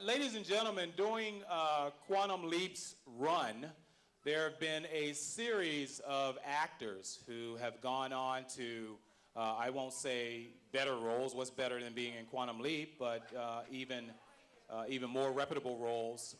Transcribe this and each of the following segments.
Ladies and gentlemen, during Quantum Leap's run, there have been a series of actors who have gone on to, I won't say better roles, what's better than being in Quantum Leap, but even more reputable roles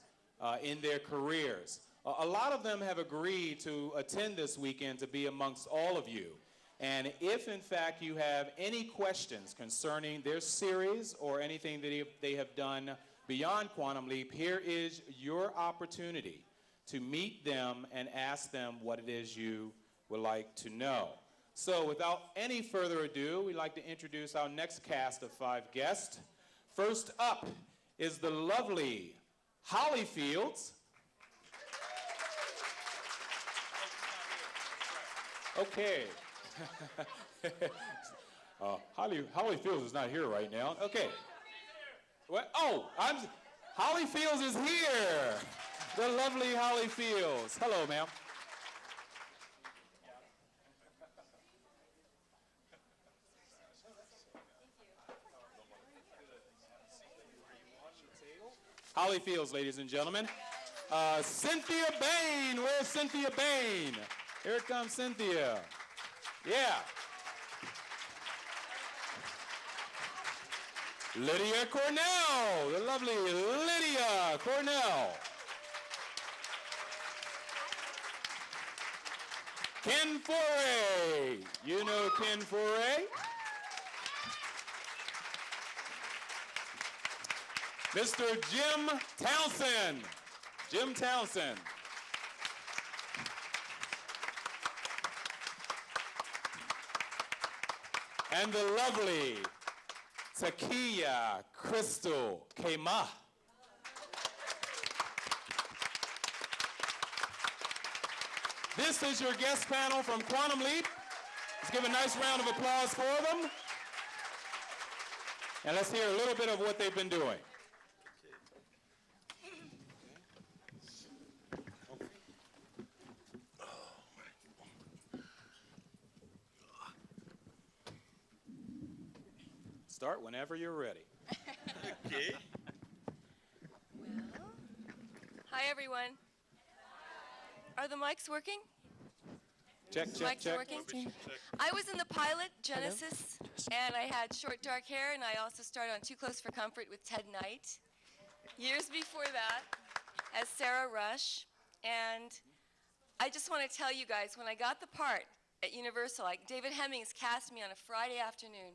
in their careers. A lot of them have agreed to attend this weekend to be amongst all of you. And if, in fact, you have any questions concerning their series or anything that they have done beyond Quantum Leap, here is your opportunity to meet them and ask them what it is you would like to know. So without any further ado, we'd like to introduce our next cast of 5 guests. First up is the lovely Holly Fields. Okay. Holly Fields is not here right now. Okay. What? Oh, Holly Fields is here. The lovely Holly Fields. Hello, ma'am. Holly Fields, ladies and gentlemen. Cynthia Bain. Where's Cynthia Bain? Here comes Cynthia. Yeah. Lydia Cornell, the lovely Lydia Cornell. Ken Foray, you know Ken Foray. Mr. Jim Townsend, Jim Townsend. And the lovely Takia Crystal Kema. This is your guest panel from Quantum Leap. Let's give a nice round of applause for them. And let's hear a little bit of what they've been doing. Start whenever you're ready. Okay. Well, hi everyone. Are the mics working? Check, check, Mics are check. working? I was in the pilot, Genesis, and I had short dark hair, and I also started on Too Close for Comfort with Ted Knight. Years before that, as Sarah Rush. And I just want to tell you guys, when I got the part at Universal, David Hemmings cast me on a Friday afternoon.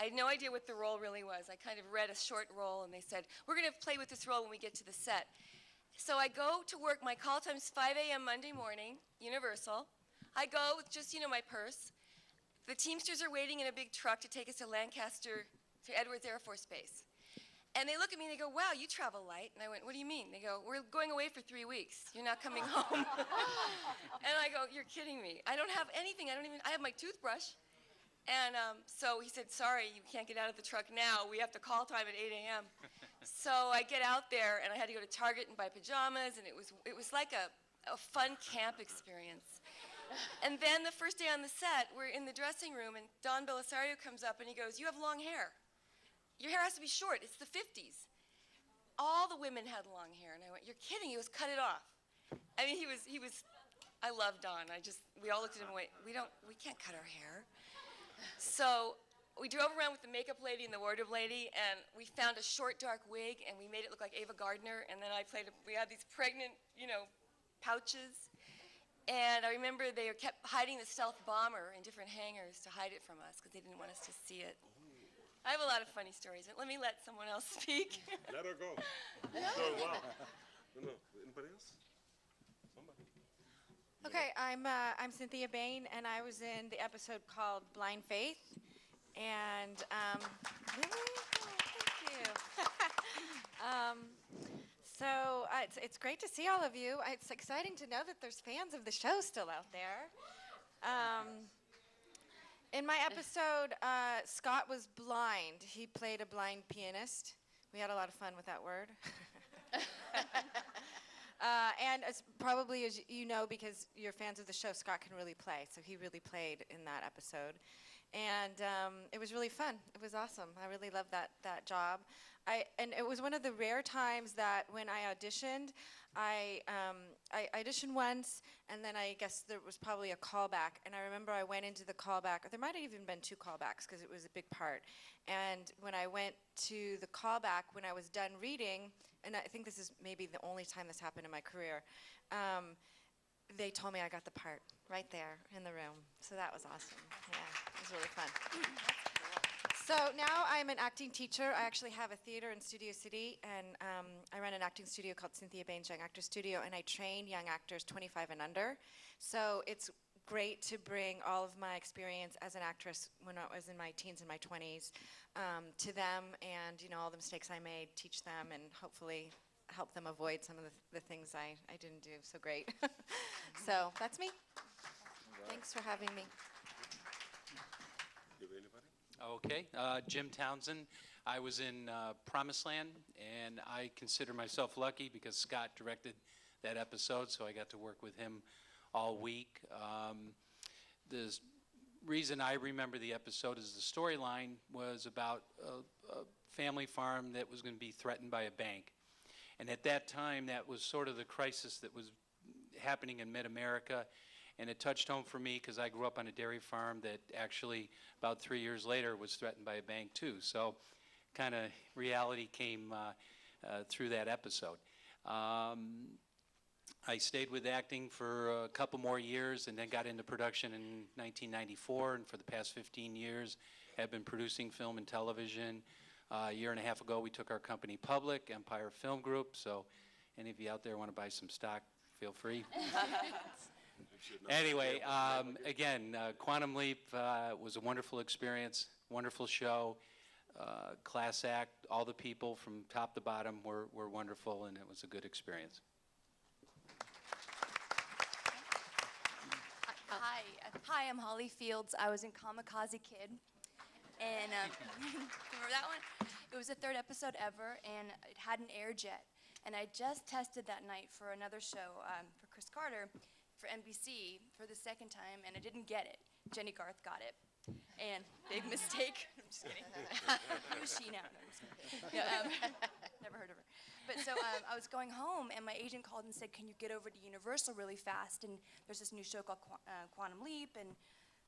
I had no idea what the role really was. I kind of read a short role, and they said, we're going to play with this role when we get to the set. So I go to work. My call time's 5 a.m. Monday morning, Universal. I go with just, my purse. The Teamsters are waiting in a big truck to take us to Lancaster, to Edwards Air Force Base. And they look at me and they go, wow, you travel light. And I went, what do you mean? They go, we're going away for 3 weeks. You're not coming home. And I go, you're kidding me. I don't have anything. I have my toothbrush. And so he said, sorry, you can't get out of the truck now. We have to call time at 8 a.m. So I get out there, and I had to go to Target and buy pajamas, and it was like a fun camp experience. And then the first day on the set, we're in the dressing room, and Don Belisario comes up, and he goes, you have long hair. Your hair has to be short. It's the 50s. All the women had long hair, and I went, you're kidding. He was cut it off. I mean, he was, I love Don. We all looked at him and went, we can't cut our hair. So we drove around with the makeup lady and the wardrobe lady, and we found a short, dark wig, and we made it look like Ava Gardner, and then we had these pregnant, pouches. And I remember they kept hiding the stealth bomber in different hangars to hide it from us, because they didn't want us to see it. I have a lot of funny stories, but let me let someone else speak. Let her go. So, wow. No. Anybody else? Somebody. Okay, I'm Cynthia Bain, and I was in the episode called Blind Faith. And thank you. So it's great to see all of you. It's exciting to know that there's fans of the show still out there. In my episode, Scott was blind. He played a blind pianist. We had a lot of fun with that word. And probably as you know, because you're fans of the show, Scott can really play. So he really played in that episode. and it was really fun. It was awesome. I really loved that job. And it was one of the rare times that when I auditioned, I auditioned once, and then I guess there was probably a callback. And I remember I went into the callback, or there might have even been 2 callbacks because it was a big part. And when I went to the callback, when I was done reading, and I think this is maybe the only time this happened in my career, they told me I got the part right there in the room. So that was awesome. Yeah, it was really fun. So now I'm an acting teacher. I actually have a theater in Studio City, and I run an acting studio called Cynthia Baines Young Actor Studio, and I train young actors 25 and under. So it's great to bring all of my experience as an actress when I was in my teens and my 20s to them, and all the mistakes I made, teach them, and hopefully help them avoid some of the things I didn't do so great. So that's me. Thanks for having me. You have anybody? Okay, Jim Townsend. I was in Promised Land, and I consider myself lucky because Scott directed that episode, so I got to work with him all week. The reason I remember the episode is the storyline was about a family farm that was going to be threatened by a bank. And at that time, that was sort of the crisis that was happening in mid-America. And it touched home for me because I grew up on a dairy farm that actually about 3 years later was threatened by a bank too. So kind of reality came through that episode. I stayed with acting for a couple more years and then got into production in 1994, and for the past 15 years have been producing film and television. A year and a half ago we took our company public, Empire Film Group, so any of you out there want to buy some stock, feel free. Anyway, again, Quantum Leap was a wonderful experience, wonderful show, class act. All the people from top to bottom were wonderful, and it was a good experience. Hi, I'm Holly Fields. I was in Kamikaze Kid, and remember that one? It was the 3rd episode ever, and it hadn't aired yet. And I just tested that night for another show for Chris Carter for NBC for the 2nd time, and I didn't get it. Jenny Garth got it, and big mistake. I'm just kidding. Who's she now? No, I'm just kidding. Yeah, never heard of her. But so I was going home, and my agent called and said, "Can you get over to Universal really fast? And there's this new show called Quantum Leap." And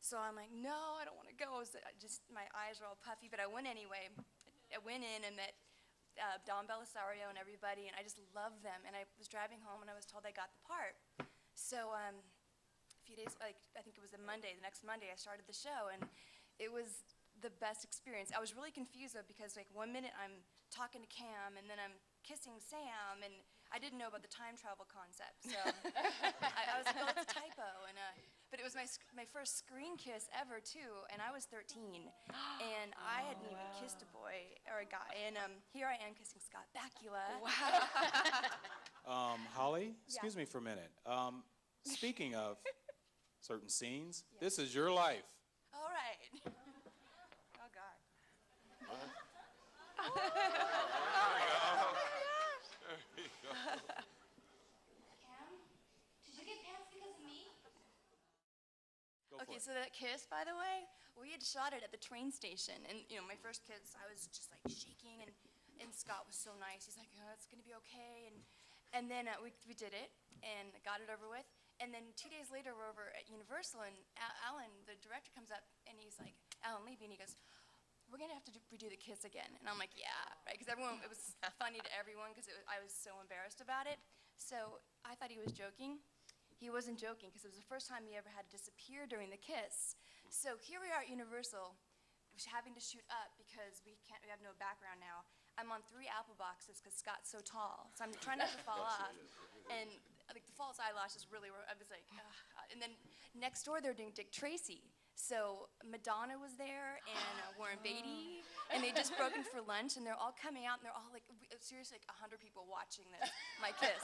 so I'm like, "No, I don't want to go." So my eyes were all puffy, but I went anyway. I went in and met Don Belisario and everybody, and I just loved them. And I was driving home, and I was told I got the part. So a few days, I think it was the next Monday, I started the show, and it was the best experience. I was really confused though, because one minute I'm talking to Cam, and then I'm kissing Sam, and I didn't know about the time travel concept. So I was like, "Oh, it's a typo." But it was my first screen kiss ever too, and I was 13, and I hadn't even kissed a boy or a guy, and here I am kissing Scott Bakula. Wow. Holly, excuse me for a minute. Speaking of certain scenes, this is your life. All right. Oh God. Did you get pants because of me? Go for Okay, it. so that kiss, by the way, we had shot it at the train station, and my first kiss, I was just like shaking, and Scott was so nice. He's like, "Oh, it's gonna be okay," and then we did it and got it over with. And then 2 days later, we're over at Universal, and Alan, the director, comes up, and he's like, Alan Levy, and he goes, "We're gonna have to redo the kiss again." And I'm like, "Yeah," right? Because it was funny to everyone because I was so embarrassed about it. So I thought he was joking. He wasn't joking because it was the first time he ever had to disappear during the kiss. So here we are at Universal, having to shoot up because we have no background now. I'm on 3 apple boxes because Scott's so tall, so I'm trying not to fall off. And the false eyelashes really were. I was like, ugh. And then next door they're doing Dick Tracy. So Madonna was there and Warren Beatty, and they just broken for lunch, and they're all coming out, and they're all seriously 100 people watching my kiss.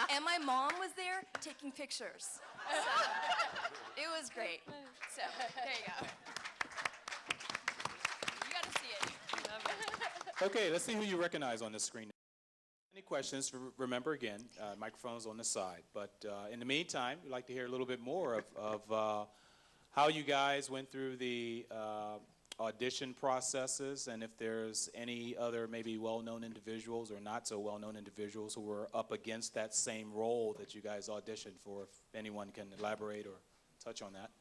And my mom was there taking pictures. So it was great. So there you go. You got to see it. Okay, let's see who you recognize on this screen. Any questions, remember again, microphone's on the side. But in the meantime, we'd like to hear a little bit more of how you guys went through the audition processes, and if there's any other maybe well-known individuals or not so well-known individuals who were up against that same role that you guys auditioned for, if anyone can elaborate or touch on that.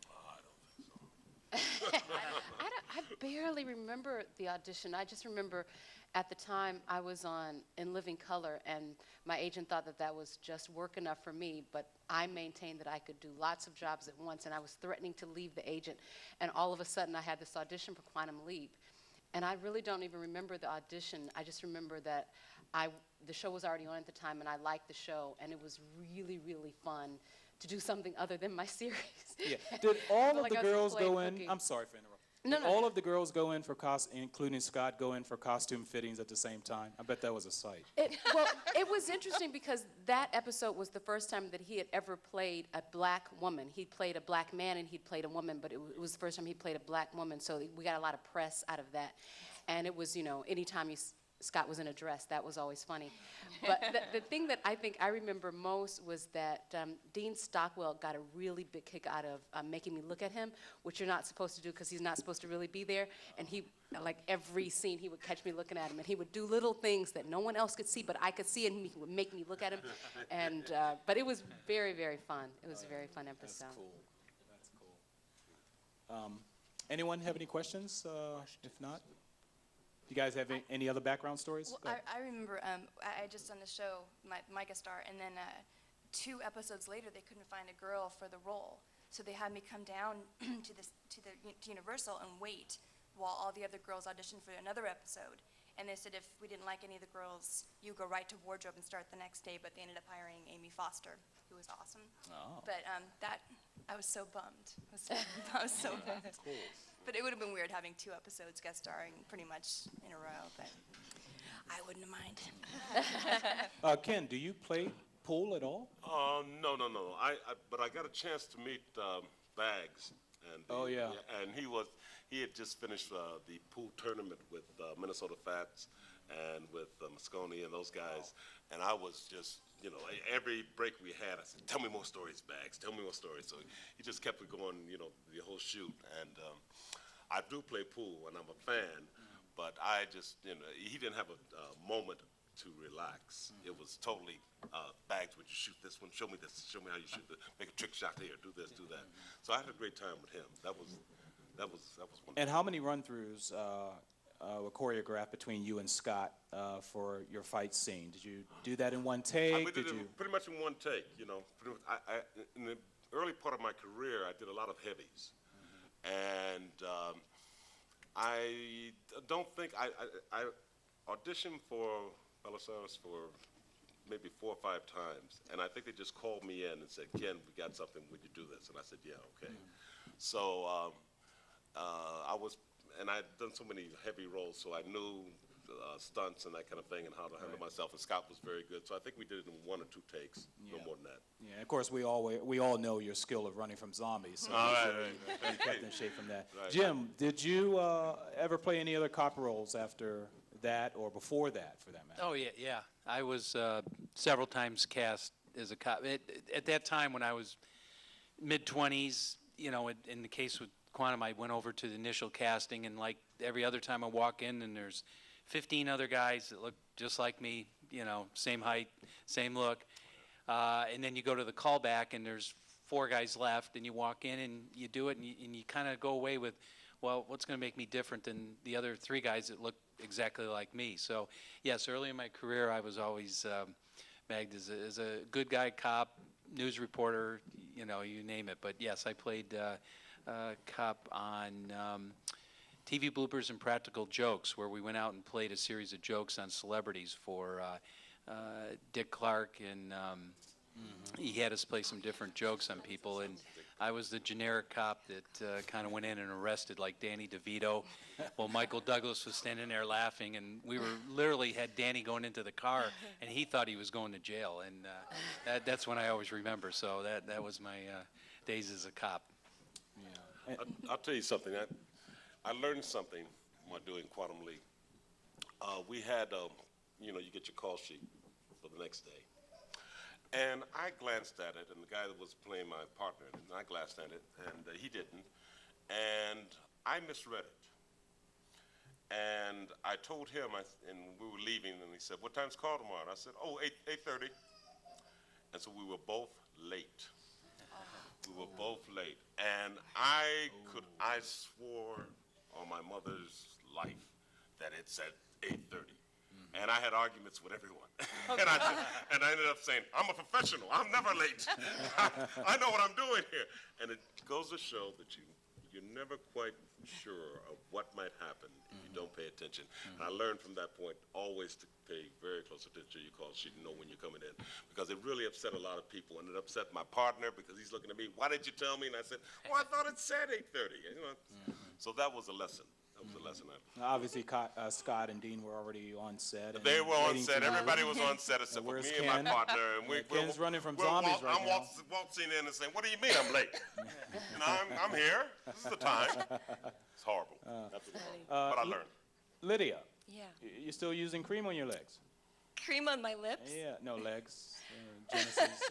I barely remember the audition. I just remember at the time I was on In Living Color, and my agent thought that that was just work enough for me, but I maintained that I could do lots of jobs at once, and I was threatening to leave the agent, and all of a sudden I had this audition for Quantum Leap, and I really don't even remember the audition. I just remember that the show was already on at the time, and I liked the show, and it was really, really fun to do something other than my series. Yeah. Did all of Like the I was girls playing go in? cookie. I'm sorry for interrupting. No, Did no. all of the girls go in for including Scott, go in for costume fittings at the same time? I bet that was a sight. Well, it was interesting because that episode was the first time that he had ever played a black woman. He'd played a black man and he'd played a woman, but it was the first time he played a black woman, so we got a lot of press out of that. And it was, anytime Scott was in a dress, that was always funny. But the thing that I think I remember most was that Dean Stockwell got a really big kick out of making me look at him, which you're not supposed to do because he's not supposed to really be there. And he, like every scene, he would catch me looking at him, and he would do little things that no one else could see, but I could see, and he would make me look at him. And but it was very, very fun. It was a very fun That's episode. cool. That's cool. Anyone have any questions? If not, you guys have any other background stories? Well, Go ahead. I remember I just done the show, my guest star, and then 2 episodes later they couldn't find a girl for the role, so they had me come down to Universal and wait while all the other girls auditioned for another episode. And they said if we didn't like any of the girls, you go right to wardrobe and start the next day. But they ended up hiring Amy Foster, who was awesome. Oh. But I was so bummed. I was so bummed. Cool. But it would have been weird having 2 episodes guest starring pretty much in a row, but I wouldn't have mind. Ken, do you play pool at all? No. But I got a chance to meet Bags. And Oh, yeah. And he had just finished the pool tournament with Minnesota Fats and with Moscone and those guys. And I was just, every break we had, I said, tell me more stories, Bags, tell me more stories. So he just kept it going, the whole shoot. And I do play pool, and I'm a fan, but I just, he didn't have a moment to relax. It was totally, Bags, would you shoot this one? Show me this, show me how you shoot this, make a trick shot here, do this, do that. So I had a great time with him. That was wonderful. And how many run-throughs were choreographed between you and Scott for your fight scene? Did you do that in one take? We did it pretty much in one take, Pretty much, in the early part of my career, I did a lot of heavies. And I don't think, I auditioned for Belisarius for maybe 4 or 5 times. And I think they just called me in and said, Ken, we got something, would you do this? And I said, yeah, okay. So and I had done so many heavy roles, so I knew stunts and that kind of thing and how to handle myself. And Scott was very good, so I think we did it in 1 or 2 takes, no more than that. Yeah, of course, we all know your skill of running from zombies, so I'm sure you kept in shape from that. Right. Jim, did you ever play any other cop roles after that or before that, for that matter? Oh, yeah. I was several times cast as a cop. At that time, when I was mid-20s, in the case with Quantum, I went over to the initial casting, and like every other time I walk in, and there's 15 other guys that look just like me, same height, same look. And then you go to the callback, and there's 4 guys left, and you walk in, and you do it, and you kind of go away with, well, what's going to make me different than the other 3 guys that look exactly like me? So, yes, early in my career, I was always bagged as a good guy, cop, news reporter, you name it. But yes, I played cop on TV Bloopers and Practical Jokes, where we went out and played a series of jokes on celebrities for Dick Clark, and he had us play some different jokes on people, and I was the generic cop that kind of went in and arrested, like Danny DeVito, while Michael Douglas was standing there laughing, and we literally had Danny going into the car, and he thought he was going to jail, and that's when I always remember. So that was my days as a cop. I'll tell you something. I learned something while doing Quantum Leap. We had, you get your call sheet for the next day. And I glanced at it, and the guy that was playing my partner, and I glanced at it, and he didn't. and I misread it. And I told him, and we were leaving, and he said, "What time's call tomorrow?" And I said, "Oh, 8:30. And so we were both late. We were both late. And I swore on my mother's life that it said 8:30. And I had arguments with everyone. and I ended up saying, "I'm a professional. I'm never late. I know what I'm doing here." And it goes to show that you're never quite sure of what might happen if you don't pay attention. And I learned from that point always to pay very close attention to your calls. She didn't know when you're coming in, because it really upset a lot of people. And it upset my partner, because he's looking at me, "Why didn't you tell me?" And I said, "Well, I thought it said 8:30. You know? So that was a lesson. That was a lesson. Obviously, Scott and Dean were already on set. And They were on waiting set. for you. Everybody was on set except for Where's me Ken? and my partner. And Ken's running from zombies right I'm now. waltzing in and saying, "What do you mean I'm late?" I'm here. This is the time. It's horrible. But I learned. Lydia, Yeah. you still using cream on your legs? Cream on my lips? Yeah, no, legs. Genesis.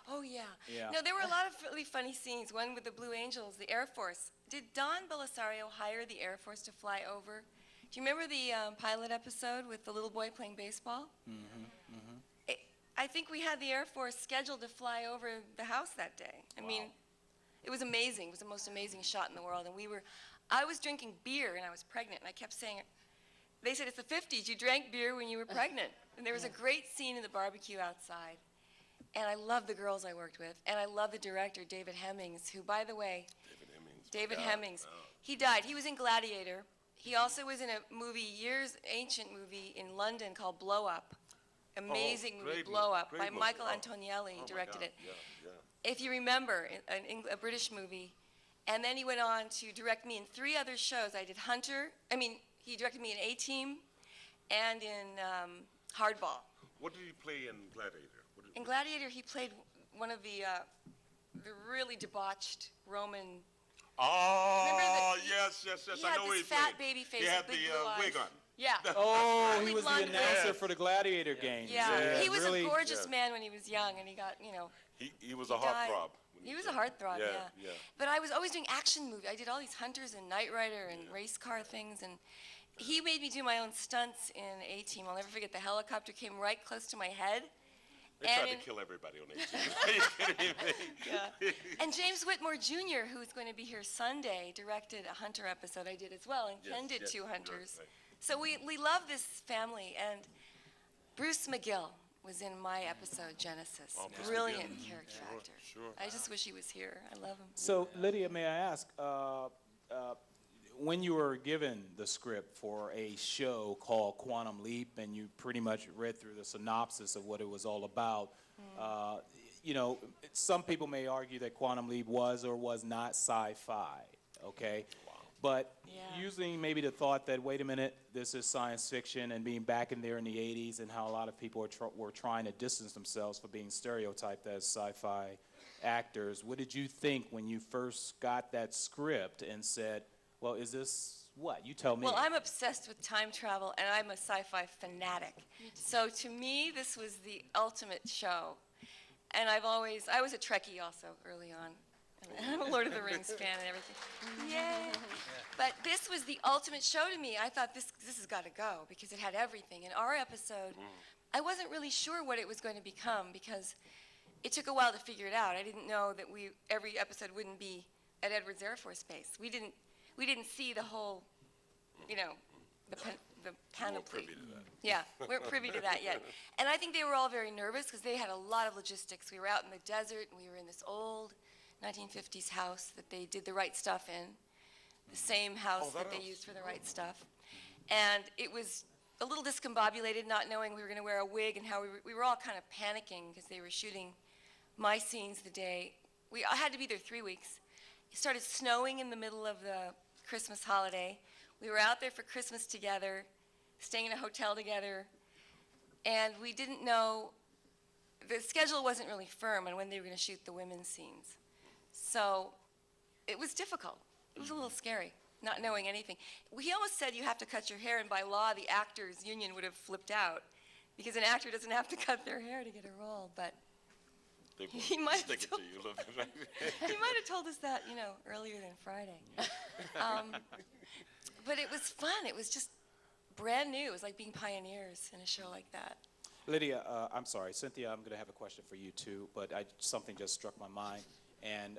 Oh, yeah. Yeah. No, there were a lot of really funny scenes. One with the Blue Angels, the Air Force. Did Don Belisario hire the Air Force to fly over? Do you remember the pilot episode with the little boy playing baseball? I think we had the Air Force scheduled to fly over the house that day. I mean, it was amazing. It was the most amazing shot in the world. And I was drinking beer and I was pregnant, and I kept saying, they said, "It's the 50s. You drank beer when you were pregnant." And there was a great scene in the barbecue outside. And I love the girls I worked with. And I love the director, David Hemmings, who, by the way, David Hemmings, he died. He was in Gladiator. He also was in a movie, ancient movie in London called Blow Up. Amazing movie, great Blow movie, Up, great by movie. Michael Oh. Antonielli, Oh, my directed God. it. Yeah. If you remember, a British movie. And then he went on to direct me in 3 other shows. I did Hunter. He directed me in A-Team and in Hardball. What did he play in Gladiator? In Gladiator, he played one of the really debauched Roman. Oh, Remember yes. He I had know what this he fat played. baby face He with had big the blue eyes. wig on. Yeah. Oh, he Really was the blonde announcer hair. for the Gladiator games. Yeah. He was really, a gorgeous Yeah. man when he was young, and he got, He was a died. heartthrob. He was a heartthrob, yeah. Yeah. But I was always doing action movies. I did all these Hunters and Knight Rider and race car things, and he made me do my own stunts in A-Team. I'll never forget, the helicopter came right close to my head. They tried to kill everybody on A-Team. Are you kidding me? Yeah. And James Whitmore Jr., who's going to be here Sunday, directed a Hunter episode I did as well, and Ken did 2 Hunters. Right. So we love this family, and Bruce McGill was in my episode, Genesis. Bruce Brilliant McGill. character actor. Sure. I just wish he was here. I love him. So, Lydia, may I ask, when you were given the script for a show called Quantum Leap, and you pretty much read through the synopsis of what it was all about, some people may argue that Quantum Leap was or was not sci-fi, okay? But Yeah. using maybe the thought that, wait a minute, this is science fiction, and being back in there in the 80s and how a lot of people were trying to distance themselves for being stereotyped as sci-fi actors, what did you think when you first got that script and said, well, is this what? You tell me. Well, I'm obsessed with time travel, and I'm a sci-fi fanatic. So to me, this was the ultimate show. And I was a Trekkie also early on. I'm a Lord of the Rings fan and everything. Yay! But this was the ultimate show to me. I thought this has got to go because it had everything. In our episode, I wasn't really sure what it was going to become because it took a while to figure it out. I didn't know that every episode wouldn't be at Edwards Air Force Base. We didn't see the whole, the panoply. privy to that. Yeah, we weren't privy to that yet. And I think they were all very nervous because they had a lot of logistics. We were out in the desert, and we were in this old 1950s house that they did the right stuff in, the same house that that they house. used for the right stuff. And it was a little discombobulated, not knowing we were going to wear a wig and how we were all kind of panicking because they were shooting my scenes the day. I had to be there 3 weeks. It started snowing in the middle of the Christmas holiday. We were out there for Christmas together, staying in a hotel together, and we didn't know, the schedule wasn't really firm on when they were going to shoot the women's scenes. So it was difficult. It was a little scary, not knowing anything. He almost said you have to cut your hair, and by law, the actors' union would have flipped out because an actor doesn't have to cut their hair to get a role. But they will He might stick it have to you a little bit. Right? He might have told us that, earlier than Friday. But it was fun. It was just brand new. It was like being pioneers in a show like that. Lydia, I'm sorry, Cynthia, I'm going to have a question for you too, but something just struck my mind. And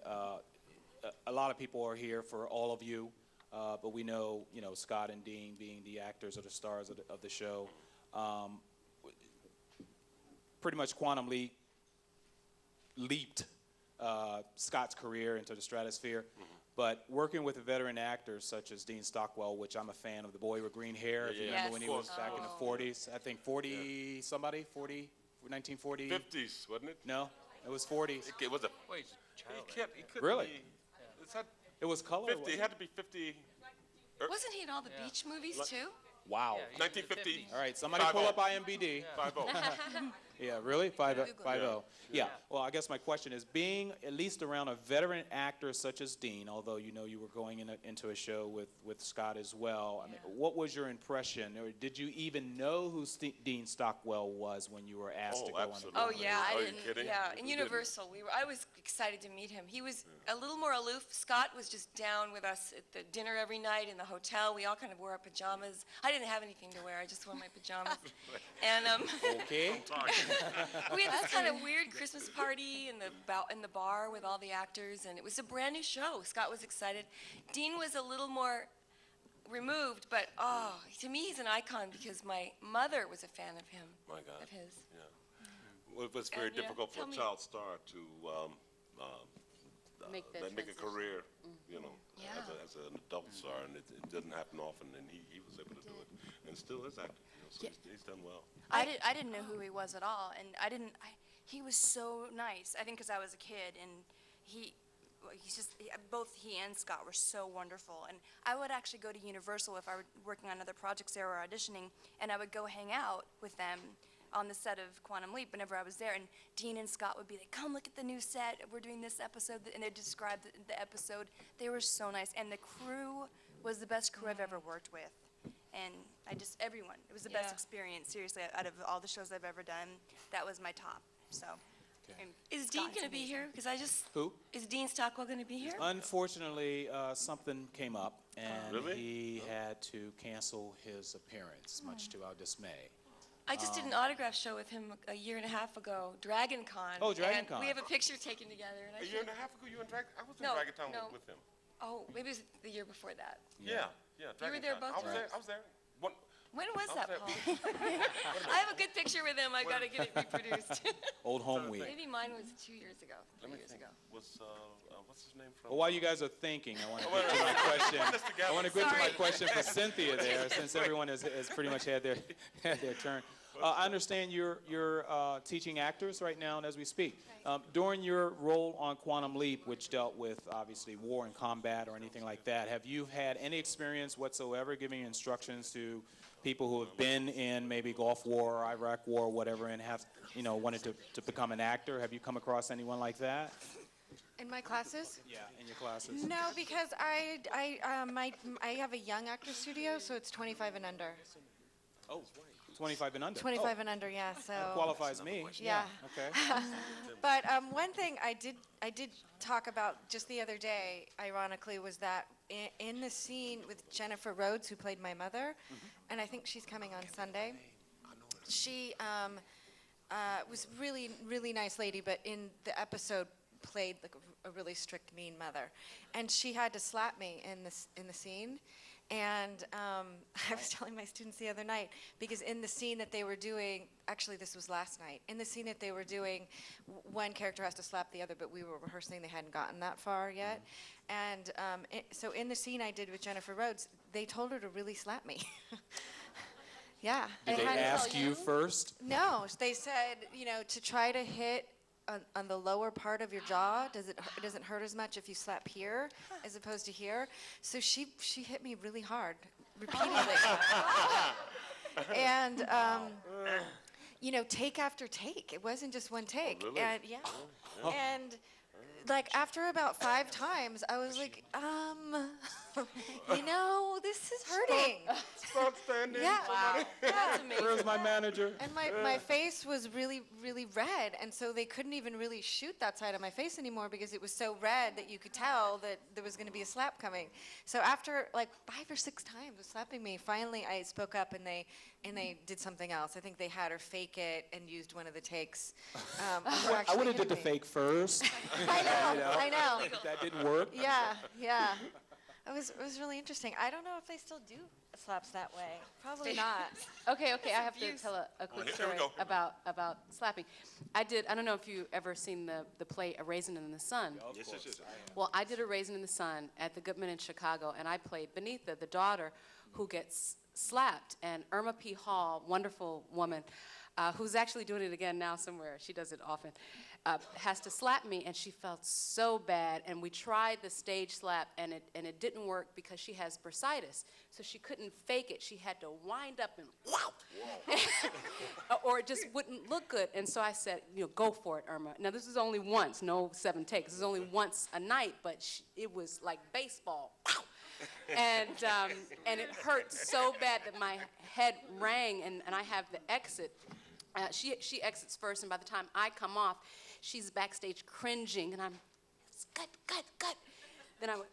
a lot of people are here for all of you, but we know, Scott and Dean being the actors or the stars of the show. Pretty much Quantum Leap leaped Scott's career into the stratosphere. But working with a veteran actor such as Dean Stockwell, which I'm a fan of, the boy with green hair, if you Yeah, remember when he of was course. back in the 40s, I think 40 somebody, 1940? 50s, wasn't it? No, it was 40s. It was a. Wait, He couldn't Really? be. It's not It was color. 50. wasn't It had to be 50. Wasn't he in all the beach movies too? Wow. 1950. All right, somebody 5-0. pull up IMBD. 5-0. Yeah, really? 5-0. Yeah. Yeah. Well, I guess my question is, being at least around a veteran actor such as Dean, although you were going into a show with Scott as well, I mean, what was your impression, or did you even know who Dean Stockwell was when you were asked to go absolutely. Oh yeah, Are I you didn't. kidding? Yeah, in You didn't? Universal, I was excited to meet him. He was a little more aloof. Scott was just down with us at the dinner every night in the hotel. We all kind of wore our pajamas. I didn't have anything to wear. I just wore my pajamas. And Okay. we had this kind of weird Christmas party in the bar with all the actors, and it was a brand new show. Scott was excited. Dean was a little more removed, but to me he's an icon because my mother was a fan of him. My God. Of his. Well, it was very Yeah, difficult for tell a me. child star to Make that make a transition. career, Yeah. as an adult star, and it doesn't happen often, and he was able to do it, and still is acting, so he's done well. I didn't know who he was at all, and he was so nice. I think because I was a kid, and both he and Scott were so wonderful. And I would actually go to Universal if I were working on other projects there or auditioning, and I would go hang out with them on the set of Quantum Leap whenever I was there. And Dean and Scott would be like, "Come look at the new set. We're doing this episode," and they'd describe the episode. They were so nice, and the crew was the best crew I've ever worked with. And everyone, it was the best Yeah. experience, seriously, out of all the shows I've ever done. That was my top, so. and Is Dean Scott's going to be amazing. here? Who? Is Dean Stockwell going to be here? Unfortunately, something came up, and Really? he had to cancel his appearance, much to our dismay. I just did an autograph show with him a year and a half ago, Dragon Con. Oh, Dragon and Con. we have a picture taken together. And A year and a half ago, you were in I was in No, Dragon Town no. with him. Oh, maybe it was the year before that. Yeah. You were there Dragon Con. both I was there. times? I was there. When was that, there. Paul? I have a good picture with him. I've got to get it reproduced. Old home week. Maybe mine was 2 years ago. Let 3 me years think. ago. Was what's his name from? Well, while you guys are thinking, I want to get to my question. Put this together. I want to get to my Sorry. question for Cynthia there, since everyone has pretty much had their turn. I understand you're teaching actors right now as we speak. During your role on Quantum Leap, which dealt with obviously war and combat or anything like that, have you had any experience whatsoever giving instructions to people who have been in maybe Gulf War or Iraq War or whatever and have wanted to become an actor? Have you come across anyone like that? In my classes? Yeah, in your classes. No, because I have a young actor studio, so it's 25 and under. Oh, 25 and under. 25 and under, yeah. So Qualifies me. Yeah. Okay. But one thing I did talk about just the other day, ironically, was that in the scene with Jennifer Rhodes, who played my mother, and I think she's coming on Sunday. She was really nice lady, but in the episode played like a really strict, mean mother, and she had to slap me in the scene. And I was telling my students the other night, because in the scene that they were doing, actually this was last night, in the scene that they were doing, one character has to slap the other, but we were rehearsing, they hadn't gotten that far yet. And so in the scene I did with Jennifer Rhodes, they told her to really slap me. Yeah. Did they hadn't- ask you first? No, they said, to try to hit on the lower part of your jaw. It doesn't hurt as much if you slap here as opposed to here. So she hit me really hard, repeatedly. And take after take. It wasn't just one take. really? And yeah. And like after about 5 times, I was like, this is hurting. Start standing. Yeah. Wow. That's amazing. Where's my manager? And my face was really, really red, and so they couldn't even really shoot that side of my face anymore because it was so red that you could tell that there was going to be a slap coming. So after like 5 or 6 times of slapping me, finally I spoke up, and they did something else. I think they had her fake it and used one of the takes. I would have did the fake first. I know. If that didn't work. Yeah. It was really interesting. I don't know if they still do slaps that way. Probably not. Okay, I have to tell a quick Here we story go. about slapping. I don't know if you ever seen the play A Raisin in the Sun. Yes. Well, I did A Raisin in the Sun at the Goodman in Chicago, and I played Benita, the daughter who gets slapped. And Irma P. Hall, wonderful woman, who's actually doing it again now somewhere, she does it often, has to slap me, and she felt so bad. And we tried the stage slap, and it didn't work because she has bursitis, so she couldn't fake it. She had to wind up and wow, or it just wouldn't look good. And so I said, go for it, Irma. Now this is only once, no 7 takes. This is only once a night, but it was like baseball. Wow. And it hurt so bad that my head rang, and I have the exit. She exits first, and by the time I come off, she's backstage cringing, and I'm, cut. Then I went,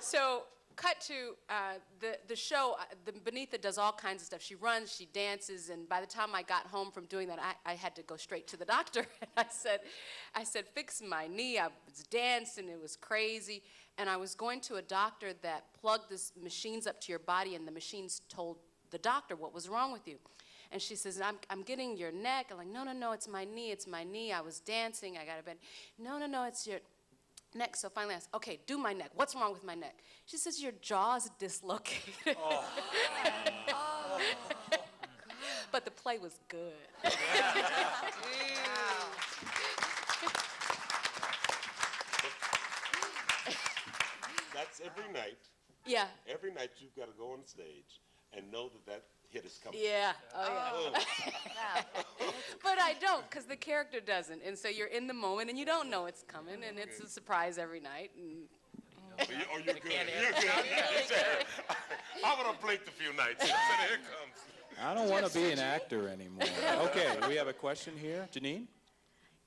so cut to the show. The Benita does all kinds of stuff. She runs, she dances, and by the time I got home from doing that, I had to go straight to the doctor. And I said, fix my knee. I was dancing, it was crazy. And I was going to a doctor that plugged these machines up to your body, and the machines told the doctor what was wrong with you. And she says, I'm getting your neck. I'm like, no, it's my knee. I was dancing, I got a bed. No, it's your neck. So finally I asked, okay, do my neck. What's wrong with my neck? She says, your jaw's dislocated. But the play was good. That's every night. Yeah. Every night you've got to go on stage and know that hit is coming. Yeah. Oh, yeah. But I don't, because the character doesn't. And so you're in the moment, and you don't know it's coming, and it's a surprise every night. And You're good. You're good. I would have blinked a few nights. I said, here it comes. I don't want to be an actor anymore. Okay, we have a question here. Janine?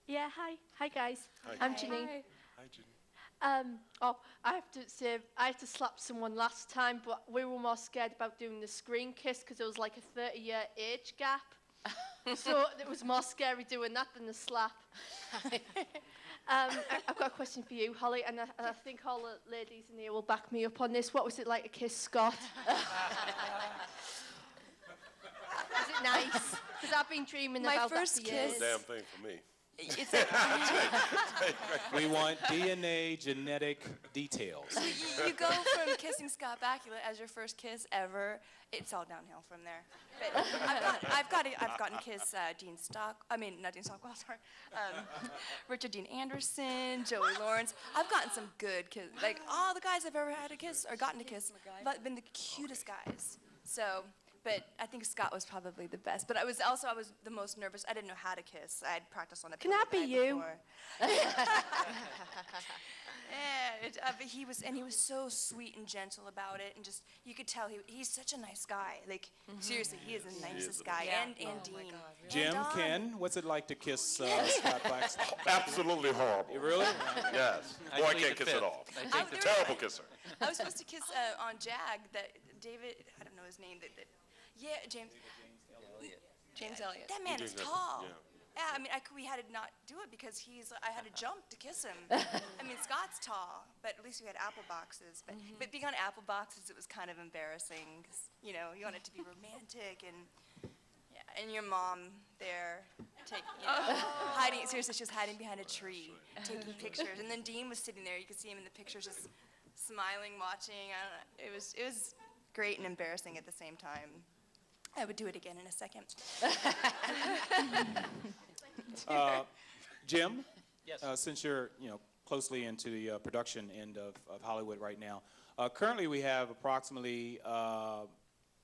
Yeah, hi guys. I'm Janine. Hi, Judy. I have to say, I had to slap someone last time, but we were more scared about doing the screen kiss because there was like a 30-year age gap. So it was more scary doing that than the slap. I've got a question for you, Holly, and I think all the ladies in here will back me up on this. What was it like to kiss Scott? Is it nice? Because I've been dreaming My about first that for years. kiss- Damn thing for me. It's We want DNA genetic details. you go from kissing Scott Bakula as your first kiss ever. It's all downhill from there. But I've gotten kiss not Dean Stockwell, sorry. Richard Dean Anderson, Joey Lawrence. I've gotten some good kiss. Like all the guys I've ever had a kiss or gotten a kiss, but been the cutest guys. So. But I think Scott was probably the best. But I was the most nervous. I didn't know how to kiss. I had practiced on the Can piano that be the night you? before. But he was so sweet and gentle about it, and just you could tell he's such a nice guy. Like seriously, he is the nicest guy. And Dean. Jim, And Don. Ken, what's it like to kiss Scott Blackstone? Absolutely horrible. Really? Yes. Boy, I can't kiss it off. Terrible kisser. I was supposed to kiss on Jag that David. I don't know his name. James Elliott. That man is James Elliott, tall. yeah. I mean, we had to not do it because I had to jump to kiss him. I mean, Scott's tall, but at least we had apple boxes. But being on apple boxes, it was kind of embarrassing because, you want it to be romantic and your mom there hiding. Seriously, she was hiding behind a tree, taking pictures. And then Dean was sitting there. You could see him in the pictures just smiling, watching. I don't know. It was great and embarrassing at the same time. I would do it again in a second. Jim? Yes. Since you're, closely into the production end of Hollywood right now, currently we have approximately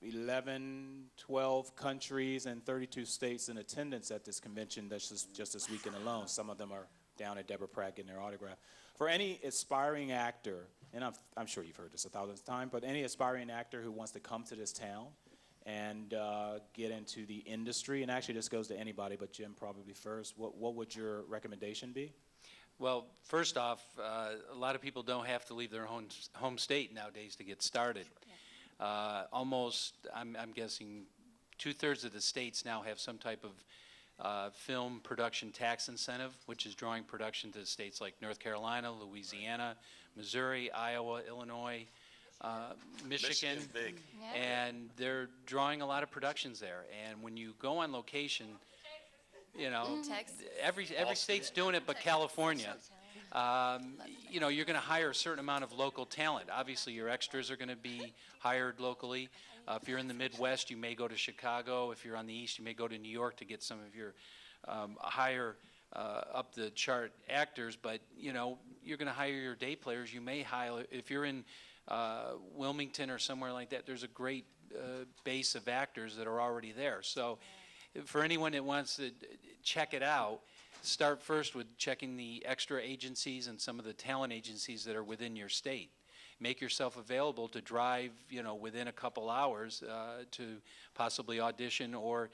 11, 12 countries and 32 states in attendance at this convention just this weekend alone. Some of them are down at Deborah Pratt getting their autograph. For any aspiring actor, and I'm sure you've heard this 1,000 times, but any aspiring actor who wants to come to this town and get into the industry, and actually this goes to anybody, but Jim probably first, what would your recommendation be? Well, first off, a lot of people don't have to leave their home state nowadays to get started. Almost, I'm guessing, 2/3 of the states now have some type of film production tax incentive, which is drawing production to states like North Carolina, Louisiana, Missouri, Iowa, Illinois, Michigan, Michigan's big. and they're drawing a lot of productions there. And when you go on location, you know, Texas. every state's doing it but California. You know, you're going to hire a certain amount of local talent. Obviously, your extras are going to be hired locally. If you're in the Midwest, you may go to Chicago. If you're on the East, you may go to New York to get some of your higher up the chart actors. But, you know, you're going to hire your day players. You may hire, if you're in Wilmington or somewhere like that, there's a great base of actors that are already there. So for anyone that wants to check it out, start first with checking the extra agencies and some of the talent agencies that are within your state. Make yourself available to drive, you know, within a couple hours to possibly audition or,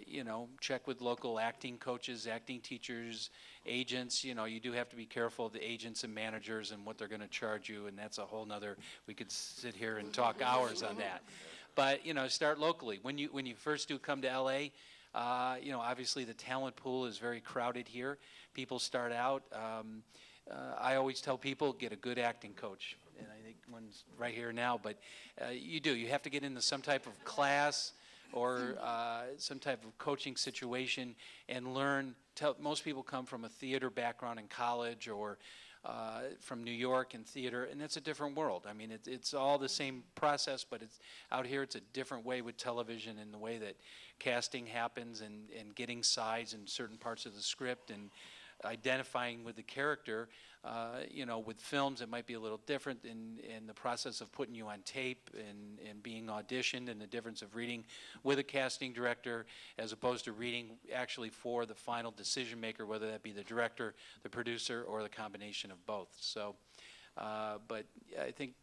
you know, check with local acting coaches, acting teachers, agents. You know, you do have to be careful of the agents and managers and what they're going to charge you, and that's a whole nother, we could sit here and talk hours on that. But, you know, start locally. When you first do come to LA, you know, obviously the talent pool is very crowded here. People start out. I always tell people, get a good acting coach. And I think one's right here now, but you have to get into some type of class or some type of coaching situation and learn. Most people come from a theater background in college or from New York and theater, and it's a different world. I mean, it's all the same process, but it's out here it's a different way with television and the way that casting happens and getting sides in certain parts of the script and identifying with the character. You know, with films it might be a little different in the process of putting you on tape and being auditioned, and the difference of reading with a casting director as opposed to reading actually for the final decision maker, whether that be the director, the producer, or the combination of both. So, but I think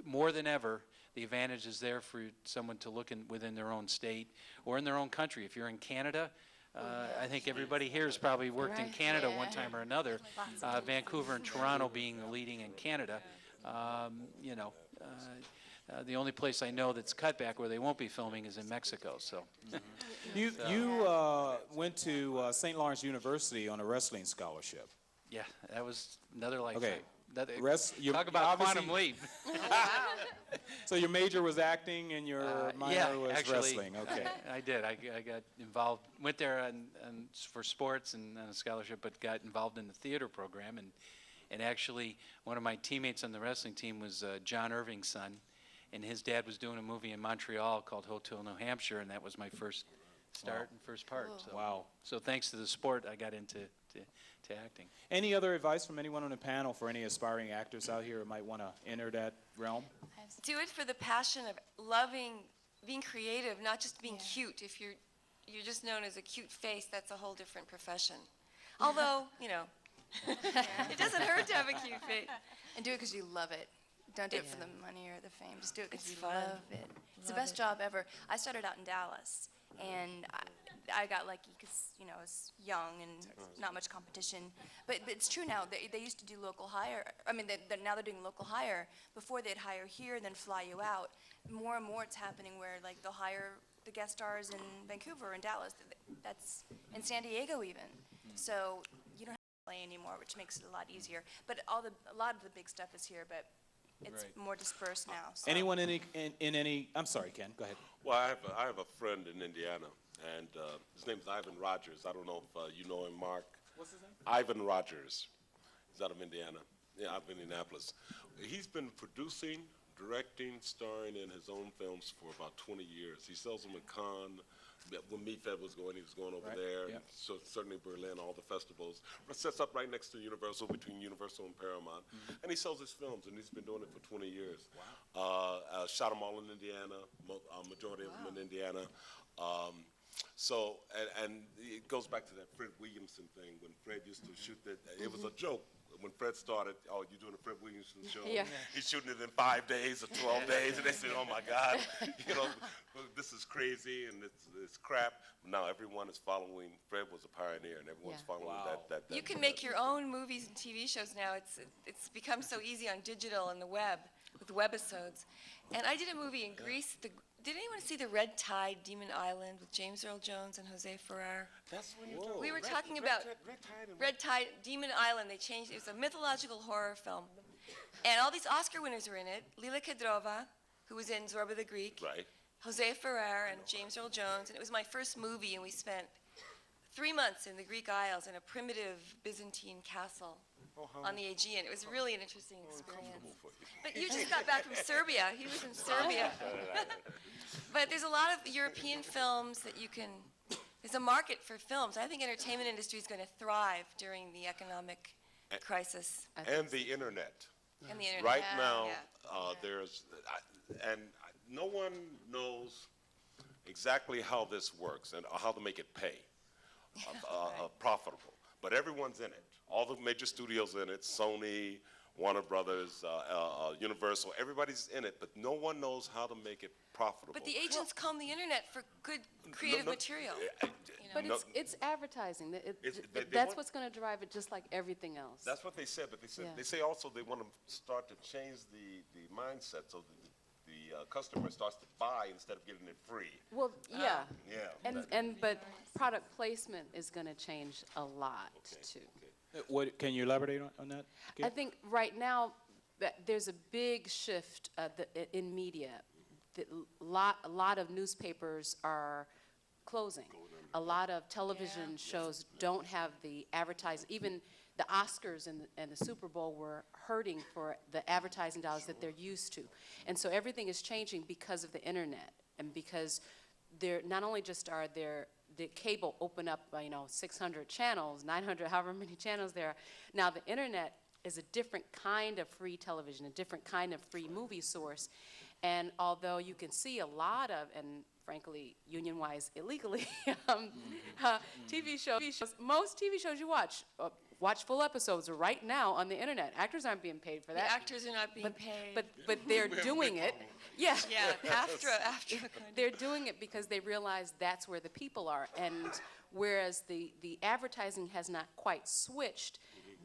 more than ever, the advantage is there for someone to look within their own state or in their own country. If you're in Canada, I think everybody here has probably worked in Canada one time or another, Vancouver and Toronto being the leading in Canada. You know, the only place I know that's cut back where they won't be filming is in Mexico. So, You went to St. Lawrence University on a wrestling scholarship. yeah, that was another lifetime. Okay. You Talk about obviously- quantum leap. So your major was acting and your minor yeah, was actually, wrestling. Okay. I did. I got involved, went there for sports and on a scholarship, but got involved in the theater program. And actually, one of my teammates on the wrestling team was John Irving's son. And his dad was doing a movie in Montreal called Hotel New Hampshire, and that was my first start and first part. So, Wow. So thanks to the sport, I got into acting. Any other advice from anyone on the panel for any aspiring actors out here who might want to enter that realm? Do it for the passion of loving being creative, not just being cute. If you're just known as a cute face, that's a whole different profession. Although, you know, it doesn't hurt to have a cute face. And do it because you love it. Don't do it for the money or the fame. Just do it because It's you fun. love it. It's the best job ever. I started out in Dallas, and I got lucky because, you know, I was young and not much competition. But it's true now. They used to do local hire. I mean, now they're doing local hire. Before they'd hire here and then fly you out. More and more it's happening where, like, they'll hire the guest stars in Vancouver and Dallas. That's in San Diego even. So you don't have to play anymore, which makes it a lot easier. But a lot of the big stuff is here, but it's Right. more dispersed now. So. Anyone in any? I'm sorry, Ken. Go ahead. Well, I have a friend in Indiana, and his name's Ivan Rogers. I don't know if you know him, Mark. What's his name? Ivan Rogers. He's out of Indiana. Yeah, out of Indianapolis. He's been producing, directing, starring in his own films for about 20 years. He sells them at Cannes, when MeatFed was going, he was going over Right, there. yeah. And so certainly Berlin, all the festivals. But it sets up right next to Universal, between Universal and Paramount. And he sells his films, and he's been doing it for 20 years. Wow. Shot them all in Indiana, majority of them in Indiana. And it goes back to that Fred Williamson thing, when Fred used to shoot that. It was a joke. When Fred started, oh, you're doing a Fred Williamson show? Yeah. He's shooting it in 5 days or 12 days, and they said, oh my God, this is crazy and it's crap. Now everyone is following. Fred was a pioneer, and everyone's Yeah. following Wow. that. You can make your own movies and TV shows now. It's become so easy on digital and the web with webisodes. And I did a movie in Greece. Did anyone see the Red Tide Demon Island with James Earl Jones and Jose Ferrer? That's when you're We were talking about Red Tide Demon Island. They changed. It was a mythological horror film, and all these Oscar winners were in it. Lila Kedrova, who was in Zorba the Greek. Right. Jose Ferrer and James Earl Jones, and it was my first movie, and we spent 3 months in the Greek Isles in a primitive Byzantine castle on the Aegean. It was really an interesting experience. But you just got back from Serbia. He was in Serbia. But there's a lot of European films that you can, there's a market for films. I think entertainment industry is going to thrive during the economic crisis And the internet. and the internet. Right now, Yeah. no one knows exactly how this works and how to make it pay, profitable. But everyone's in it. All the major studios in it, Sony, Warner Brothers, Universal, everybody's in it, but no one knows how to make it profitable. But the agents comb the internet for good creative material. But No, it's advertising. they That's want- what's going to drive it, just like everything else. That's what they said, but Yeah. they say also they want to start to change the mindset so the customer starts to buy instead of getting it free. Well, yeah. Yeah. But product placement is going to change a lot too. Can you elaborate on that? Gabe? I think right now that there's a big shift in media. A lot of newspapers are closing. A lot of television shows don't have the advertising. Even the Oscars and the Super Bowl were hurting for the advertising dollars that they're used to. And so everything is changing because of the internet and because there not only just are there the cable open up 600 channels, 900, however many channels there are. Now the internet is a different kind of free television, a different kind of free movie source. And although you can see a lot of, and frankly, union-wise, illegally, TV shows, most TV shows you watch full episodes right now on the internet. Actors aren't being paid for The that. actors are not being paid. But they're doing it. Yeah. Yeah, after They're doing it because they realize that's where the people are. And whereas the advertising has not quite switched,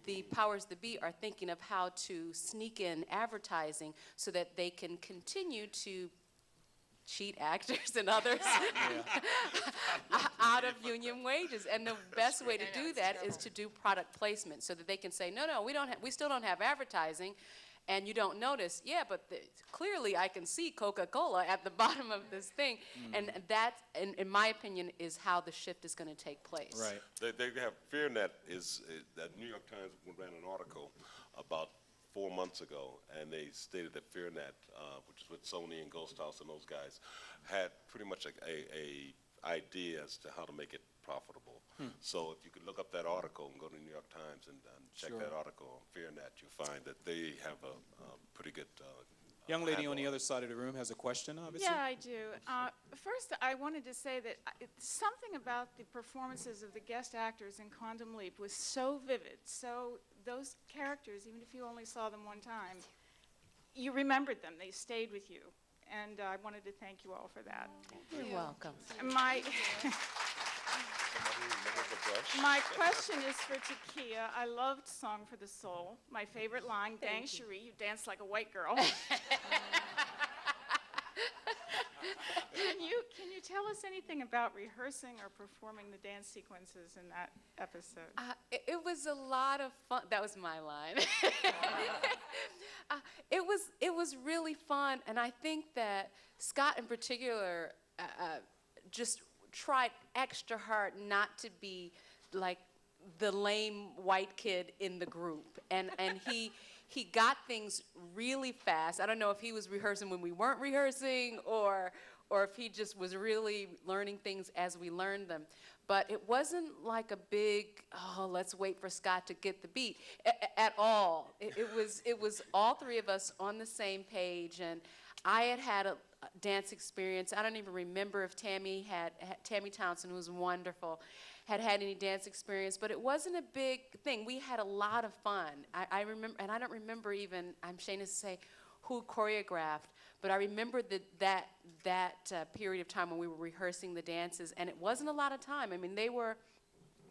the powers that be are thinking of how to sneak in advertising so that they can continue to cheat actors and others out of union wages. And the best way to do that is to do product placement so that they can say, no, we still don't have advertising. And you don't notice, but clearly I can see Coca-Cola at the bottom of this thing. And that, in my opinion, is how the shift is going to take place. Right. They have FearNet that New York Times ran an article about 4 months ago, and they stated that FearNet, which is with Sony and Ghost House and those guys, had pretty much a idea as to how to make it profitable. So if you could look up that article and go to the New York Times and check Sure. that article on FearNet, you'll find that they have a pretty good Young lady handle on the it. other side of the room has a question, obviously. Yeah, I do. First, I wanted to say that something about the performances of the guest actors in Quantum Leap was so vivid. So those characters, even if you only saw them one time, you remembered them. They stayed with you. And I wanted to thank you all for that. You're welcome. My question is for Takia. I loved Song for the Soul. My favorite line, Dang Cherie, you dance like a white girl. Can you tell us anything about rehearsing or performing the dance sequences in that episode? It was a lot of fun. That was my line. It was really fun, and I think that Scott in particular just tried extra hard not to be like the lame white kid in the group, and he got things really fast. I don't know if he was rehearsing when we weren't rehearsing, or or if he just was really learning things as we learned them. But it wasn't like a big, oh, let's wait for Scott to get the beat at all. It was all three of us on the same page, and I had a dance experience. I don't even remember if Tammy Townsend, who was wonderful, had any dance experience, but it wasn't a big thing. We had a lot of fun. I remember, and I don't remember even, I'm ashamed to say, who choreographed, but I remember that period of time when we were rehearsing the dances, and it wasn't a lot of time. I mean,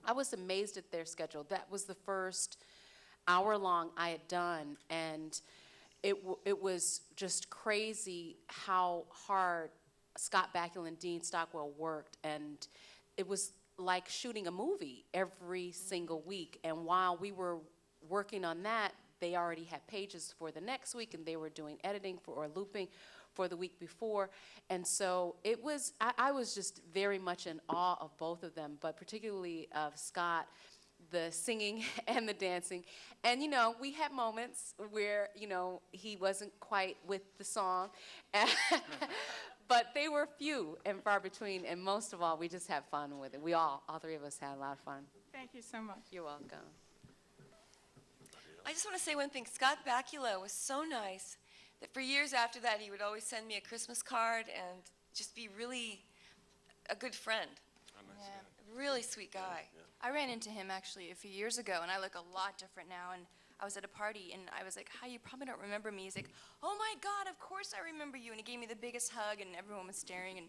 I was amazed at their schedule. That was the first hour-long I had done, and it was just crazy how hard Scott Bakula and Dean Stockwell worked, and it was like shooting a movie every single week. And while we were working on that, they already had pages for the next week, and they were doing editing or looping for the week before. And so I was just very much in awe of both of them, but particularly of Scott, the singing and the dancing. And, we had moments where, he wasn't quite with the song. But they were few and far between, and most of all, we just had fun with it. All three of us had a lot of fun. Thank you so much. You're welcome. I just want to say one thing. Scott Bakula was so nice that for years after that, he would always send me a Christmas card and just be really a good friend. Really sweet guy. I ran into him actually a few years ago, and I look a lot different now. And I was at a party, and I was like, "Hi, you probably don't remember me." He's like, "Oh my God, of course I remember you." And he gave me the biggest hug, and everyone was staring, and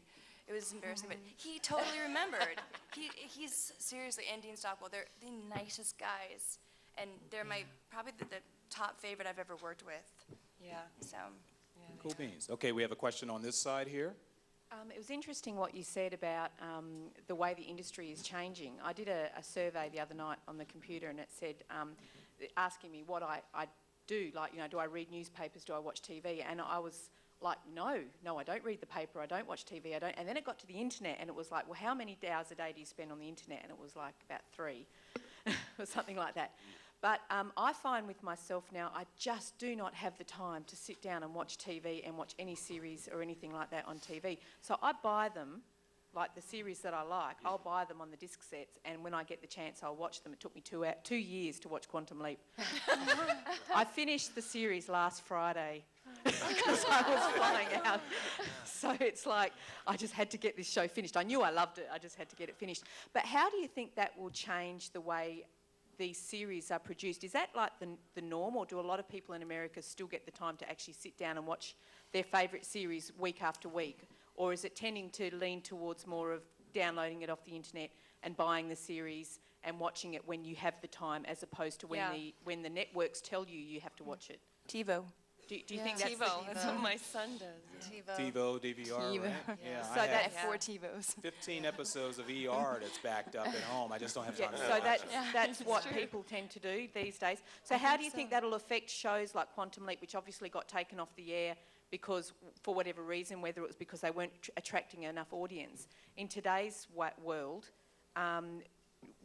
it was embarrassing, but he totally remembered. He's seriously, and Dean Stockwell, they're the nicest guys, and they're probably the top favorite I've ever worked with. Yeah. So. Cool beans. Okay, we have a question on this side here. It was interesting what you said about the way the industry is changing. I did a survey the other night on the computer, and it said, asking me what I do, like, do I read newspapers, do I watch TV? And I was like, no, I don't read the paper, I don't watch TV, and then it got to the internet, and it was like, well, how many hours a day do you spend on the internet? And it was like about 3, or something like that. But I find with myself now, I just do not have the time to sit down and watch TV and watch any series or anything like that on TV. So I buy them, like the series that I like, I'll buy them on the disc sets, and when I get the chance, I'll watch them. It took me 2 years to watch Quantum Leap. I finished the series last Friday because I was flying out. So it's like, I just had to get this show finished. I knew I loved it, I just had to get it finished. But how do you think that will change the way these series are produced? Is that like the norm, or do a lot of people in America still get the time to actually sit down and watch their favourite series week after week? Or is it tending to lean towards more of downloading it off the internet and buying the series and watching it when you have the time, as opposed to when the networks tell you have to watch it? TiVo. Do you think that's That's what my son does. TiVo, DVR, right? Yeah, So I have 4 TiVos. 15 episodes of ER that's backed up at home. I just don't have time to so watch it. that's what people tend to do these days. So how do you think that'll affect shows like Quantum Leap, which obviously got taken off the air because, for whatever reason, whether it was because they weren't attracting enough audience? In today's world,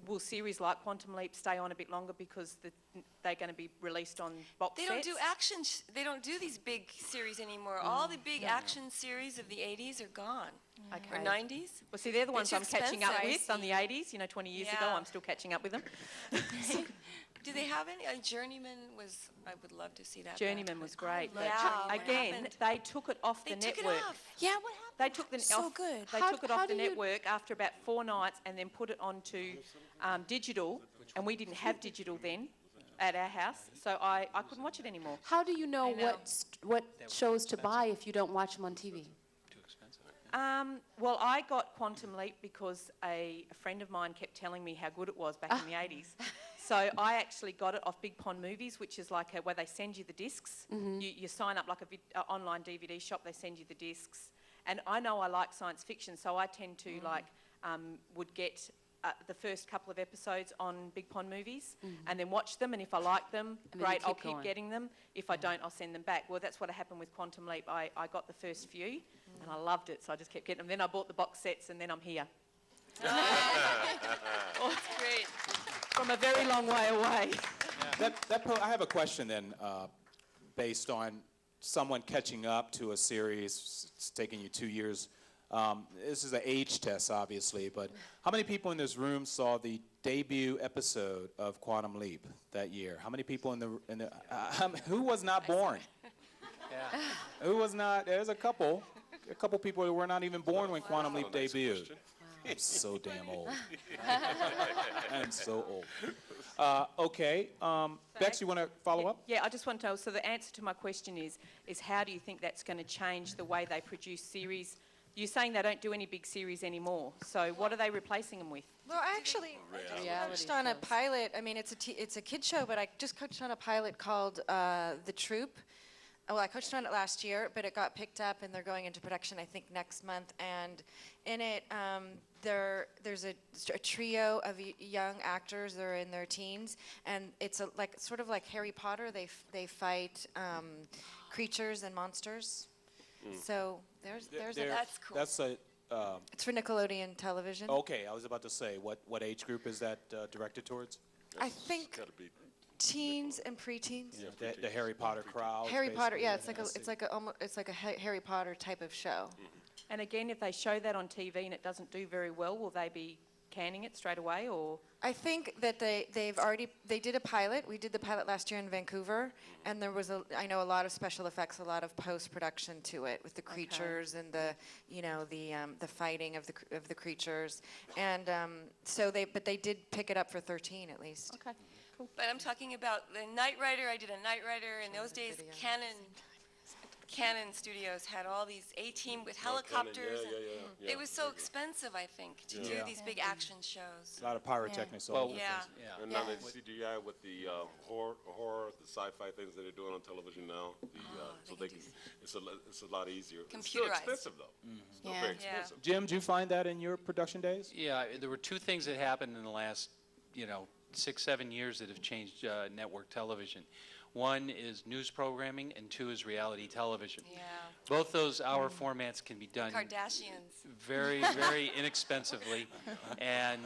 will series like Quantum Leap stay on a bit longer because they're going to be released on box They sets? don't do action. They don't do these big series anymore. All the big action series of the 80s are gone. Okay. Or 90s. Well, see, they're the ones too I'm catching up expensive. with on the 80s, 20 years ago. Yeah. I'm still catching up with them. Do they have any? Journeyman was. I would love to see that. Journeyman was great. But Yeah, what again, happened? they took it off They the took network. it off. Yeah, what happened? They took the So off, good. They How- took it how off the do you- network after about 4 nights, and then put it onto digital, and we didn't have digital then at our house, so I couldn't watch it anymore. How do you know, I know. what shows to buy if you don't watch them on TV? Too expensive. Well, I got Quantum Leap because a friend of mine kept telling me how good it was back in the 80s. So I actually got it off Big Pond Movies, which is like where they send you the discs. You sign up like a online DVD shop, they send you the discs. And I know I like science fiction, so I tend to would get the first couple of episodes on Big Pond Movies and then watch them, and if I like them, And then you great, I'll keep keep going. getting them. If I don't, I'll send them back. Well, that's what happened with Quantum Leap. I got the first few and I loved it, so I just kept getting them. Then I bought the box sets, and then I'm here. Great. From a very long way away. I have a question then, based on someone catching up to a series. It's taking you 2 years This is an age test, obviously, but how many people in this room saw the debut episode of Quantum Leap that year? How many people who was not born? Yeah. Who was not? There's a couple people who were not even born when Quantum Leap debuted. I'm so damn old. I'm so old. Okay, Bex, you want to follow up? Yeah, I just want to know, so the answer to my question is how do you think that's going to change the way they produce series? You're saying they don't do any big series anymore, so what are they replacing them with? Well, actually, I just Reality coached on a shows. pilot. I mean, it's a kid show, but I just coached on a pilot called The Troop. Well, I coached on it last year, but it got picked up, and they're going into production, I think, next month. And in it, there's a trio of young actors. They're in their teens, and it's sort of like Harry Potter. They fight creatures and monsters. So there's That's cool. That's a. it's for Nickelodeon Television. Okay, I was about to say, what age group is that directed towards? I think Gotta be. teens and preteens. The Harry Potter crowd. Harry Potter, basically, yeah, and it's like a Harry Potter type of show. And again, if they show that on TV and it doesn't do very well, will they be canning it straight away, or? I think that they did a pilot. We did the pilot last year in Vancouver, and there was I know a lot of special effects, a lot of post production to it with the creatures and the fighting of the creatures, and but they did pick it up for 13 at least. Okay, cool. But I'm talking about the Knight Rider. I did a Knight Rider. In those days, Canon Studios had all these A-team with helicopters. Yeah. It was so expensive, I think, to do Yeah. these big action shows. A lot of pyrotechnics. all Well, over the Yeah. place. Yeah. And now the CGI with the horror, the sci-fi things that they're doing on television now, so they can, it's a lot easier. It's still Computerized. expensive though. Still Yeah. very Yeah. expensive. Jim, do you find that in your production days? Yeah, there were two things that happened in the last, 6, 7 years that have changed network television. One is news programming, and two is reality television. Yeah. Both those hour formats can be done Kardashians. very, very inexpensively. And,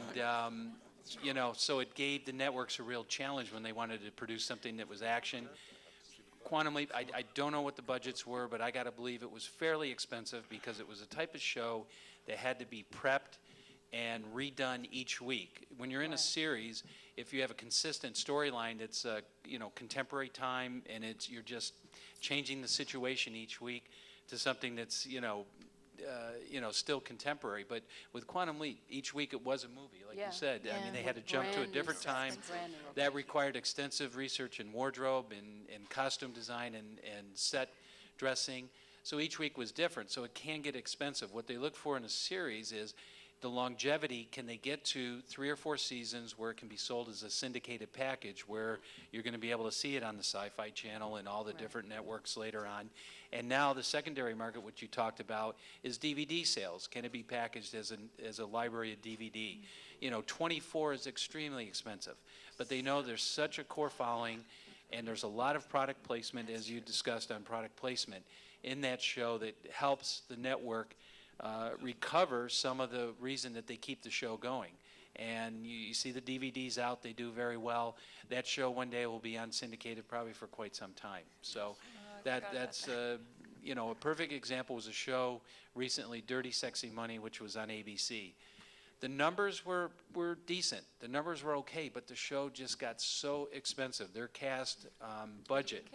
so it gave the networks a real challenge when they wanted to produce something that was action. Quantum Leap, I don't know what the budgets were, but I got to believe it was fairly expensive because it was a type of show that had to be prepped and redone each week. When you're in a series, if you have a consistent storyline that's contemporary time, and you're just changing the situation each week to something that's still contemporary. But with Quantum Leap, each week it was a movie, like Yeah. you said. I Yeah. mean, they had to jump to a Brand new different sets time. and brand new That locations. required extensive research in wardrobe and costume design and set dressing. So each week was different. So it can get expensive. What they look for in a series is the longevity. Can they get to 3 or 4 seasons where it can be sold as a syndicated package, where you're going to be able to see it on the Sci-Fi Channel and all the different networks later on? And now the secondary market, which you talked about, is DVD sales. Can it be packaged as a library of DVD? 24 is extremely expensive, but they know there's such a core following, and there's a lot of product placement, as you discussed on product placement, in that show that helps the network recover some of the reason that they keep the show going. And you see the DVDs out, they do very well. That show one day will be on syndicated probably for quite some time. So that's a perfect example was a show recently, Dirty Sexy Money, which was on ABC. The numbers were decent. The numbers were okay, but the show just got so expensive. Their cast budget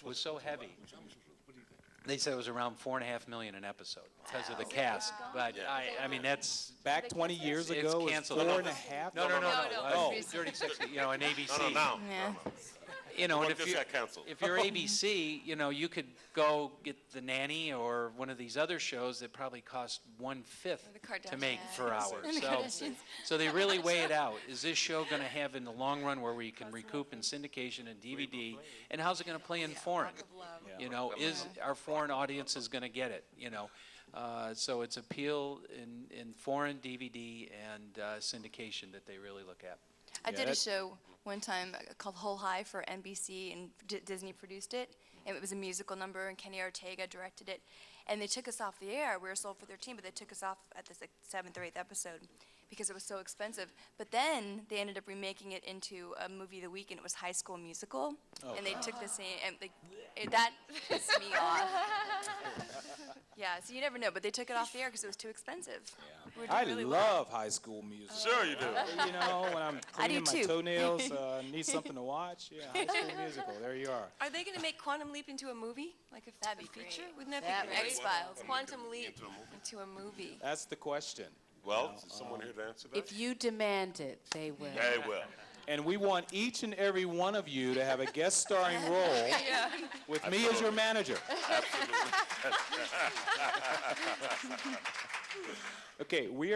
was so heavy. They said it was around $4.5 million an episode because of the cast. But I mean, that's Back 20 years it's ago, it was canceled. 4.5. no. No. Oh, Dirty Sexy, on ABC. No. Yeah. And One if just got canceled. if you're ABC, you could go get The Nanny or one of these other shows that probably cost 1/5 The to make Kardashians. per hour. And the So, Kardashians. so they really weigh it out. Is this show going to have in the long run where we can recoup in syndication and DVD? And how's it going to play in foreign? Is our foreign audiences going to get it? So it's appeal in foreign DVD and syndication that they really look at. I Yeah, did a that- show one time called Whole High for NBC, and Disney produced it. And it was a musical number, and Kenny Ortega directed it. And they took us off the air. We were sold for 13, but they took us off at the 7th or 8th episode because it was so expensive. But then they ended up remaking it into a movie of the week, and it was High School Musical. And they took the same, and that pissed me off. Yeah, so you never know, but they took it off the air because it was too expensive. We were doing I really well. love High School Musical. Sure you do. You know, when I'm I do cleaning my too. toenails, need something to watch. Yeah, High School Musical. There you are. Are they going to make Quantum Leap into a movie? Like a That'd be feature? great. Wouldn't that That'd be be great? great. X-Files. Quantum Leap into a movie. That's the question. Well, is someone here to answer that? If you demand it, they will. They will. And we want each and every one of you to have a guest starring role with me as your manager. Okay, we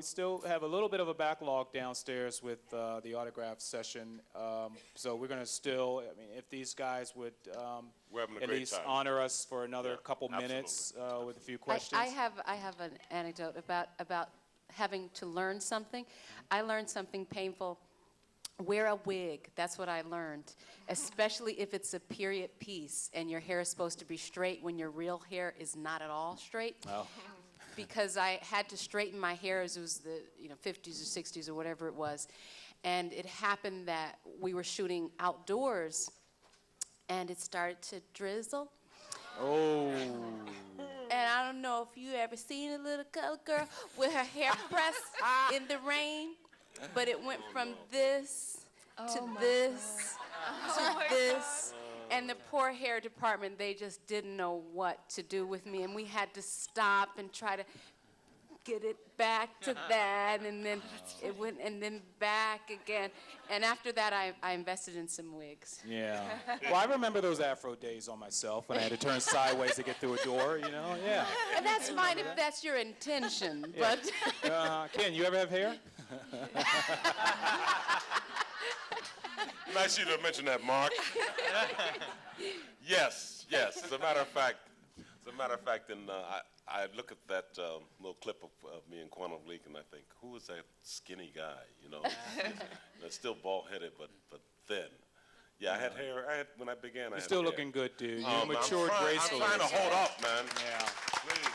still have a little bit of a backlog downstairs with the autograph session. So we're going to still, I mean, if these guys would We're having a at great least time. honor us for another couple absolutely. minutes with a few questions. I have an anecdote about having to learn something. I learned something painful. Wear a wig. That's what I learned, especially if it's a period piece and your hair is supposed to be straight when your real hair is not at all straight. Oh. Because I had to straighten my hair as it was the 50s or 60s or whatever it was, and it happened that we were shooting outdoors, and it started to drizzle. Oh. And I don't know if you ever seen a little colored girl with her hair pressed in the rain, but it went from this to this to this. And the poor hair department, they just didn't know what to do with me. And we had to stop and try to get it back to that. And then it went, and then back again. And after that, I invested in some wigs. Yeah. Well, I remember those Afro days on myself when I had to turn sideways to get through a door, you know? Yeah. And that's fine if that's your intention. Yeah. But Ken, you ever have hair? Nice you to mention that, Mark. Yes. As a matter of fact, and I look at that little clip of me and Quantum Leap, and I think, who is that skinny guy? You know, that's still bald-headed, but thin. Yeah, I had hair. When I began, I You're had still hair. looking good, dude. You Man, matured gracefully. I'm trying to hold up, man. Yeah. Please.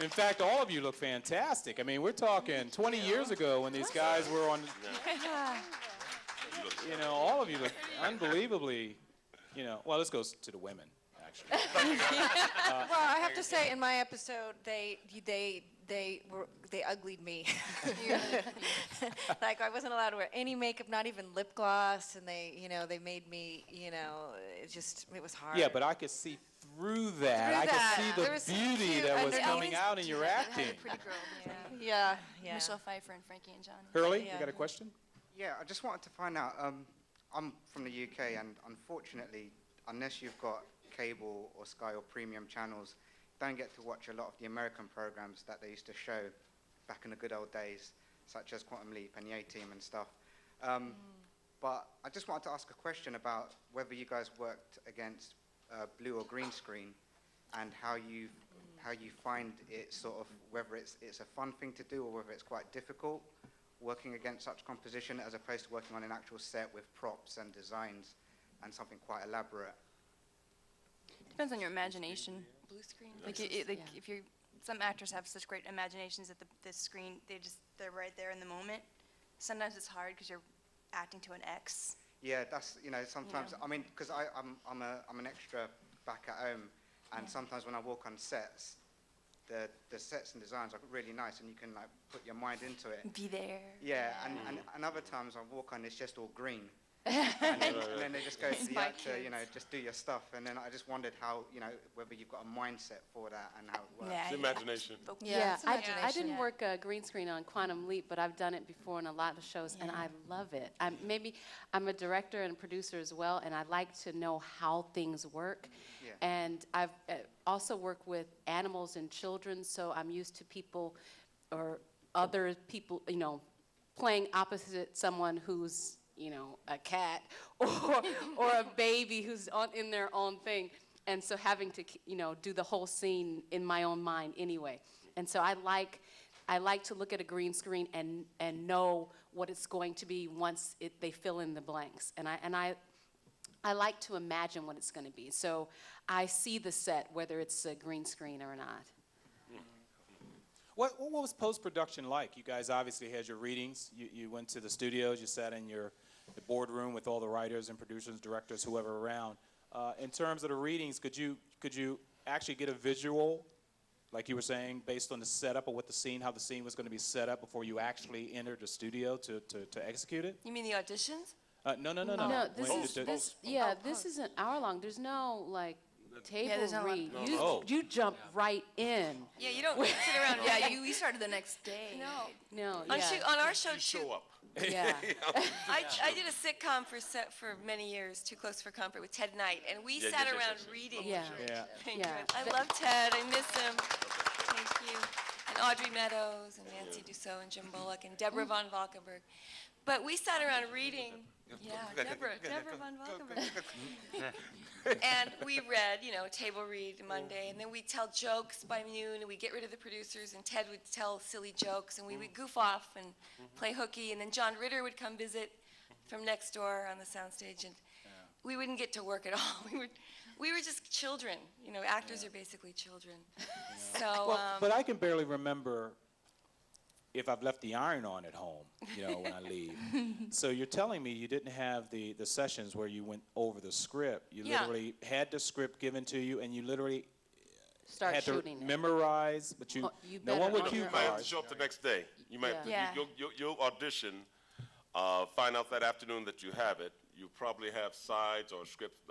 In fact, all of you look fantastic. I mean, we're talking 20 years ago when these guys were on, you know, all of you look unbelievably, you know, well, this goes to the women, actually. Well, I have to say, in my episode, they uglied me. Like I wasn't allowed to wear any makeup, not even lip gloss, and they made me, it was hard. Yeah, but I could see through that. I could There was see some the beauty cute that was underneath. coming out in your acting. Pretty girl. Yeah. Michelle Pfeiffer and Frankie and Johnny. Hurley, Yeah. you got a question? Yeah, I just wanted to find out. I'm from the UK, and unfortunately, unless you've got cable or Sky or premium channels, you don't get to watch a lot of the American programs that they used to show back in the good old days, such as Quantum Leap and the A-Team and stuff. But I just wanted to ask a question about whether you guys worked against blue or green screen, and how you find it sort of, whether it's a fun thing to do or whether it's quite difficult working against such composition as opposed to working on an actual set with props and designs and something quite elaborate. Depends on your imagination. Blue screen. Like, if you're, some actors have such great imaginations that the screen, they're right there in the moment. Sometimes it's hard because you're acting to an X. Yeah, that's, sometimes, I mean, because I'm an extra back at home, and sometimes when I walk on sets, the sets and designs are really nice, and you can like put your mind into it. Be there. Yeah, and other times I walk on, it's just all green. and then they just go to the my actor, kids. just do your stuff. And then I just wondered how, whether you've got a mindset for that and how it works. Yeah, It's imagination. Yeah, it's I imagination. didn't work green screen on Quantum Leap, but I've done it before in a lot of shows, and I love it. I'm a director and a producer as well, and I like to know how things work. Yeah. And I've also worked with animals and children, so I'm used to people or other people, playing opposite someone who's, a cat or a baby who's in their own thing. And so having to, do the whole scene in my own mind anyway. And so I like to look at a green screen and know what it's going to be once they fill in the blanks. And I like to imagine what it's going to be. So I see the set, whether it's a green screen or not. What was post-production like? You guys obviously had your readings. You went to the studios. You sat in the boardroom with all the writers and producers, directors, whoever around. In terms of the readings, could you actually get a visual, like you were saying, based on the setup of how the scene was going to be set up before you actually entered the studio to execute it? You mean the auditions? No. No, this When is, did this, the- yeah, this is an hour long. There's no, like, table there's not a lot- read. No, You, no. you jump right in. Yeah, you don't sit around. Yeah, we started the next day. No. No, On, yeah, on our show, You show up. yeah. I did a sitcom for many years, Too Close for Comfort, with Ted Knight, and we Yeah, sat yeah, yeah, around yeah. reading. Yeah. Yeah. Thank Yeah. you. I love Ted. I miss him. Thank you. And Audrey Meadows and Nancy Dussault and Jim Bullock and Deborah Von Valkenburg. But we sat around reading. Yeah, Deborah Von Valkenburg. And we read, table read Monday, and then we'd tell jokes by noon, and we'd get rid of the producers, and Ted would tell silly jokes, and we would goof off and play hooky, and then John Ritter would come visit from next door on the soundstage, and we wouldn't get to work at all. We were just children. Actors are basically children. So, Well, but I can barely remember if I've left the iron on at home, when I leave. So you're telling me you didn't have the sessions where you went over the script. You Yeah. literally had the script given to you, and you literally Start had to shooting it. memorize, but Oh, you no one better would cue You might have to cards. show up the next day. You might, Yeah. you'll audition, find out that afternoon that you have it. You probably have sides or script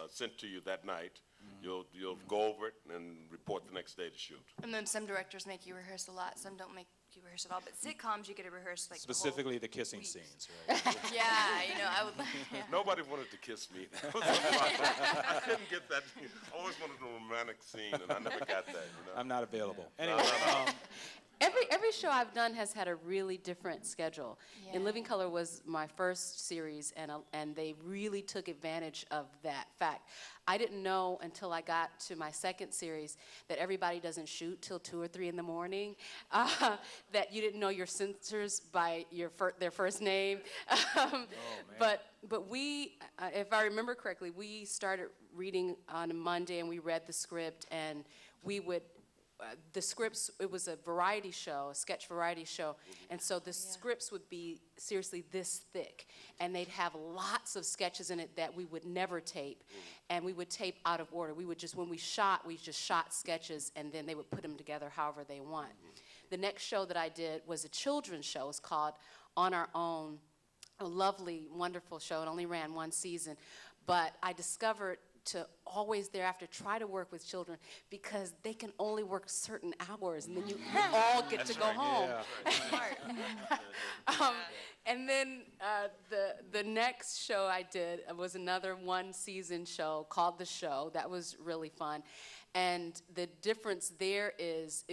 sent to you that night. You'll go over it and report the next day to shoot. And then some directors make you rehearse a lot, some don't make you rehearse at all. But sitcoms, you get to rehearse like the whole- Specifically the kissing scenes, right? Yeah, I would. Yeah. Nobody wanted to kiss me. That was the problem. I couldn't get that. I always wanted a romantic scene, and I never got that. I'm not available. Anyway, Every show I've done has had a really different schedule. Yeah. In Living Color was my first series, and they really took advantage of that fact. I didn't know until I got to my second series that everybody doesn't shoot till 2 or 3 in the morning, that you didn't know your censors by their first name. But we, if I remember correctly, we started reading on a Monday, and we read the script, and we would the scripts, it was a variety show, a sketch variety show, and so the scripts would be seriously this thick, and they'd have lots of sketches in it that we would never tape, and we would tape out of order. We just shot sketches, and then they would put them together however they want. The next show that I did was a children's show. It's called On Our Own, a lovely, wonderful show. It only ran 1 season, but I discovered to always thereafter try to work with children because they can only work certain hours, and then you all get to go home. And then the next show I did was another 1-season show called The Show. That was really fun. And the difference there is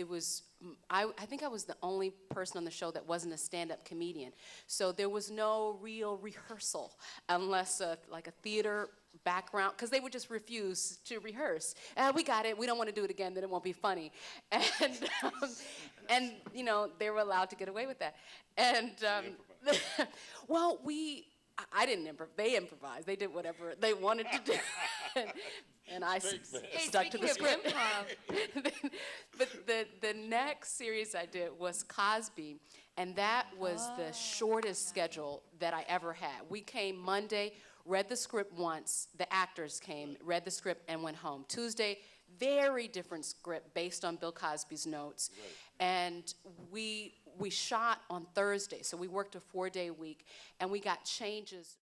I think I was the only person on the show that wasn't a stand-up comedian. So there was no real rehearsal unless like a theater background, because they would just refuse to rehearse. We got it. We don't want to do it again. Then it won't be funny. And they were allowed to get away with that. And well, I didn't improv. They improvised. They did whatever they wanted to do. And I stuck to the script. But the next series I did was Cosby, and that was the shortest schedule that I ever had. We came Monday, read the script once, the actors came, read the script, and went home. Tuesday, very different script based on Bill Cosby's notes. And we shot on Thursday, so we worked a 4-day week, and we got changes.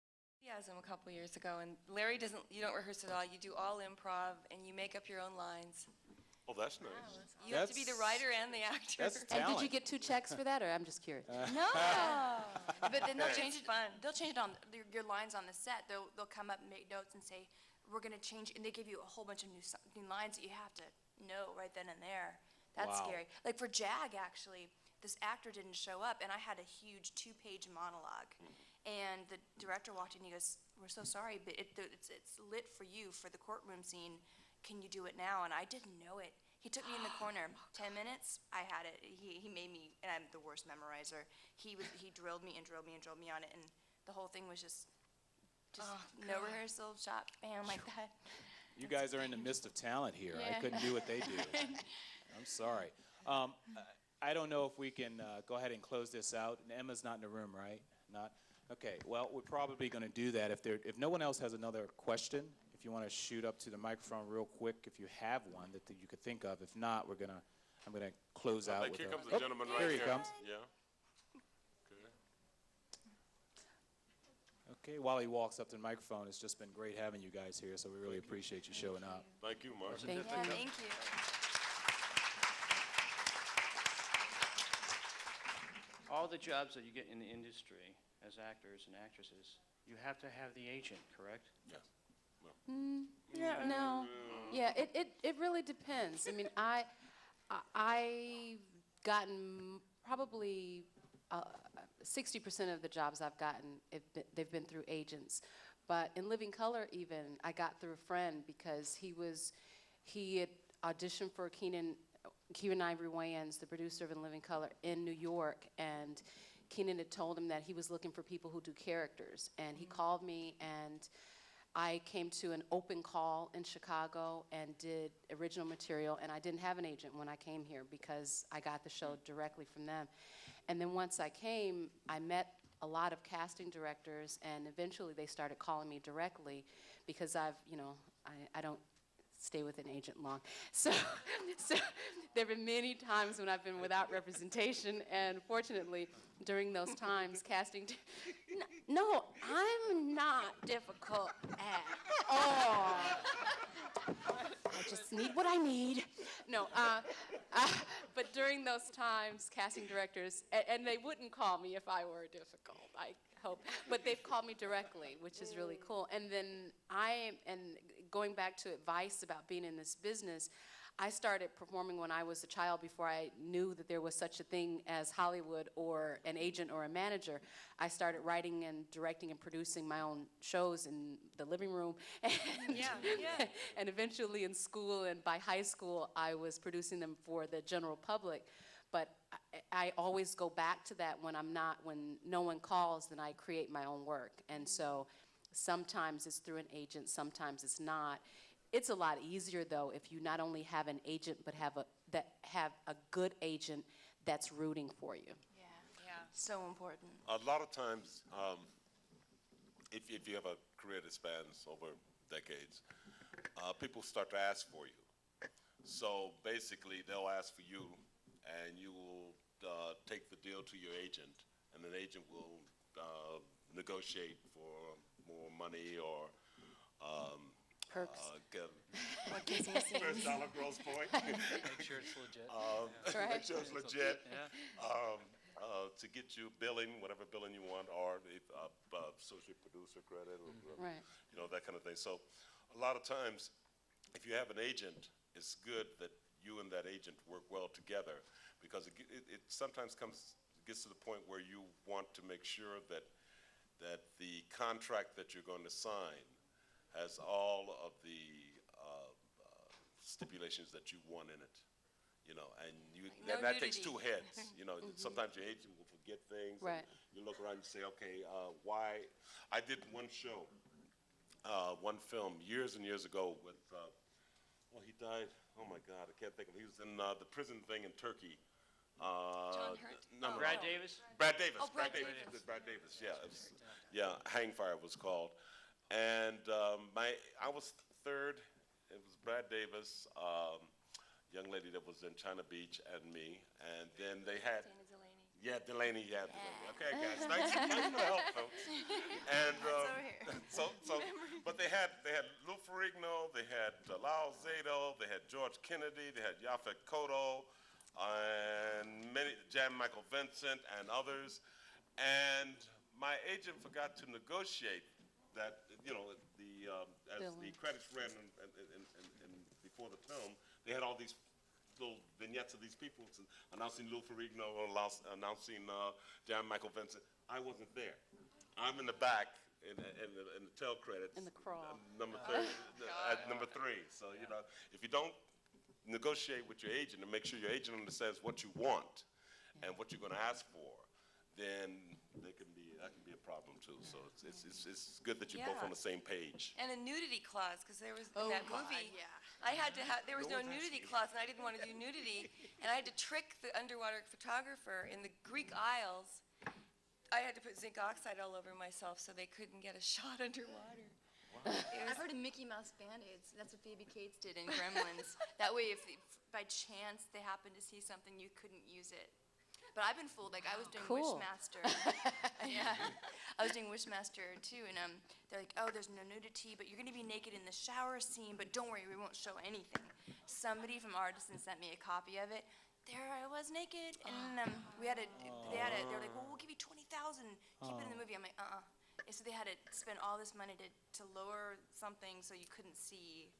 A couple years ago, and Larry you don't rehearse at all. You do all improv, and you make up your own lines. Oh, that's nice. You have to be the writer and the actor. That's And did talent. you get 2 checks for that, or I'm just curious? No, but then they'll change It's it. fun. They'll change it on your lines on the set. They'll come up and make notes and say, "We're gonna change," and they give you a whole bunch of new lines that you have to know right then and there. That's Wow. scary. Like for Jag, actually, this actor didn't show up, and I had a huge 2-page monologue. And the director walked in and he goes, "We're so sorry, but it's lit for you for the courtroom scene. Can you do it now?" And I didn't know it. He took me in the corner. 10 minutes, I had it. He made me, and I'm the worst memorizer. He drilled me and drilled me and drilled me on it, and the whole thing was just no rehearsal, shot, bam, like that. You guys are in the midst of talent here. I Yeah. couldn't do what they do. I'm sorry. I don't know if we can go ahead and close this out. And Emma's not in the room, right? Not? Okay, well, we're probably going to do that. If no one else has another question, if you want to shoot up to the microphone real quick, if you have one that you could think of. If not, I'm going to close I out think with here a- comes the gentleman right here here. he comes. Yeah. Okay, while he walks up to the microphone, it's just been great having you guys here, so we really appreciate you showing up. Thank you, Marshall. Thank Yeah, thank you. All the jobs that you get in the industry as actors and actresses, you have to have the agent, correct? Yes. No. Yeah, it really depends. I mean, I've gotten probably 60% of the jobs I've gotten, they've been through agents. But in Living Color even, I got through a friend because he had auditioned for Keenan Ivory Wayans, the producer of In Living Color, in New York, and Keenan had told him that he was looking for people who do characters. And he called me, and I came to an open call in Chicago and did original material, and I didn't have an agent when I came here because I got the show directly from them. And then once I came, I met a lot of casting directors, and eventually they started calling me directly because I don't stay with an agent long. So there have been many times when I've been without representation, and fortunately, during those times, no, I'm not difficult at all. I just need what I need. No, but during those times, casting directors, and they wouldn't call me if I were difficult, I hope, but they've called me directly, which is really cool. And then going back to advice about being in this business, I started performing when I was a child before I knew that there was such a thing as Hollywood or an agent or a manager. I started writing and directing and producing my own shows in the living room. And, and eventually in school, and by high school, I was producing them for the general public. But I always go back to that when no one calls, then I create my own work. And so sometimes it's through an agent, sometimes it's not. It's a lot easier, though, if you not only have an agent, but have a good agent that's rooting for you. Yeah, so important. A lot of times, if you have a career that spans over decades, people start to ask for you. So basically, they'll ask for you, and you will take the deal to your agent, and an agent will negotiate for more money or Perks. First dollar gross point. Make sure it's legit. Make sure it's legit. Yeah. To get you billing, whatever billing you want, or associate producer credit, or Right. that kind of thing. So a lot of times, if you have an agent, it's good that you and that agent work well together, because it sometimes gets to the point where you want to make sure that the contract that you're going to sign has all of the stipulations that you want in it, and No that takes nudity. two heads. Sometimes your agent will forget things. and Right. You look around and say, okay, why? I did one show, one film years and years ago with, he died. Oh my God, I can't think of. He was in the prison thing in Turkey. John Hurt? No, Brad Davis? Brad Davis. Oh, Brad Davis. Davis. Brad Davis. Yeah, Hang Fire was called, and I was third. It was Brad Davis, young lady that was in China Beach, and me, and then they had. Dana Delaney. Yeah, Delaney. Yeah, Delaney. Okay, guys, thanks for the help, folks. And but they had Lou Ferrigno, they had Lyle Zato, they had George Kennedy, they had Yaphet Kotto, and Jan Michael Vincent and others. And my agent forgot to negotiate that, as the credits ran before the film, they had all these little vignettes of these people announcing Lou Ferrigno, announcing Jan Michael Vincent. I wasn't there. I'm in the back in the tail credits. In the crawl. Number three. So, if you don't negotiate with your agent and make sure your agent understands what you want and what you're going to ask for, then that can be a problem too. So it's good that you're both on the same page. And a nudity clause, because there was in that movie. I had to have, there was no nudity clause, and I didn't want to do nudity, and I had to trick the underwater photographer in the Greek Isles. I had to put zinc oxide all over myself so they couldn't get a shot underwater. I've heard of Mickey Mouse Band-Aids. That's what Phoebe Cates did in Gremlins. That way, if by chance they happened to see something, you couldn't use it. But I've been fooled. Like, I was doing Cool. Wishmaster. Yeah. I was doing Wishmaster, too, and they're like, oh, there's no nudity, but you're going to be naked in the shower scene, but don't worry, we won't show anything. Somebody from Artisan sent me a copy of it. There I was naked, and they were like, well, we'll give you $20,000. Keep it in the movie. I'm like, And so they had to spend all this money to lower something so you couldn't see,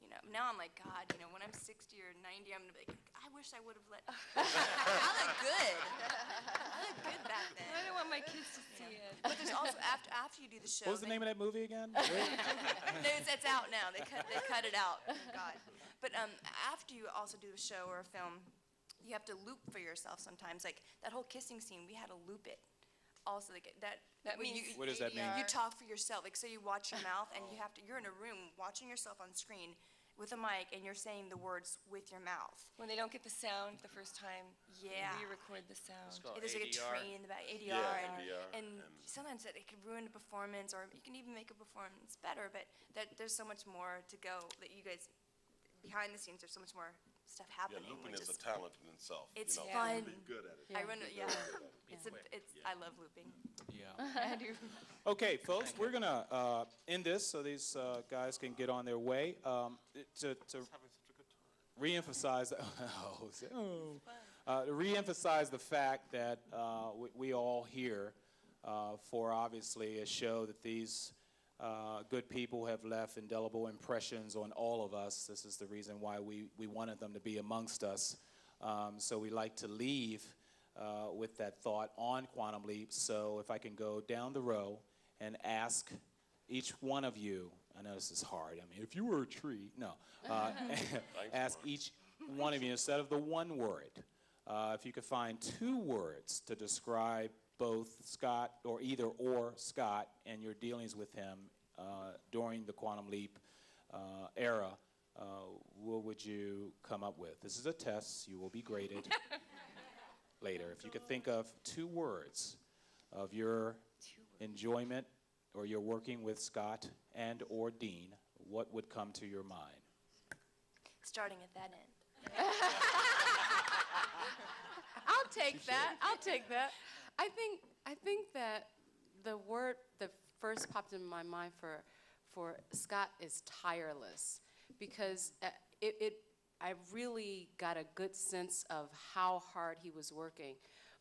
you know. Now I'm like, God, you know, when I'm 60 or 90, I'm gonna be like, I wish I would have let. I look good. I look good back then. I don't want my kids to see it. But there's also after you do the show. What was the name of that movie again? It's out now. They cut it out. Thank God. But after you also do a show or a film, you have to loop for yourself sometimes. Like that whole kissing scene, we had to loop it. Also, like that means means What does that mean? you talk for yourself. Like, so you watch your mouth, and you're in a room watching yourself on screen with a mic, and you're saying the words with your mouth. When they don't get the sound the first time, Yeah. re-record the sound. called There's like a ADR. train in the back, ADR, Yeah, and, ADR, and sometimes it could ruin a performance, or you can even make a performance better. But there's so much more to go. That you guys behind the scenes, there's so much more stuff Yeah, happening. looping which is a talent in itself. It's you know, fun. Be good at it. I run. Yeah. I love looping. Yeah. I do. Okay, folks, we're gonna end this so these guys can get on their way. To reemphasize, to reemphasize the fact that we all here for obviously a show that these good people have left indelible impressions on all of us. This is the reason why we wanted them to be amongst us. So we like to leave with that thought on Quantum Leap. So if I can go down the row and ask each one of you, I know this is hard. I mean, if you were a tree, no. Ask each one of you, instead of the one word, if you could find two words to describe both Scott, or either or Scott, and your dealings with him during the Quantum Leap era, what would you come up with? This is a test. You will be graded later. If you could think of two words of your enjoyment or your working with Scott and or Dean, what would come to your mind? Starting at that end. I'll take that. I'll take that. I think that the word that first popped in my mind for Scott is tireless, because I really got a good sense of how hard he was working,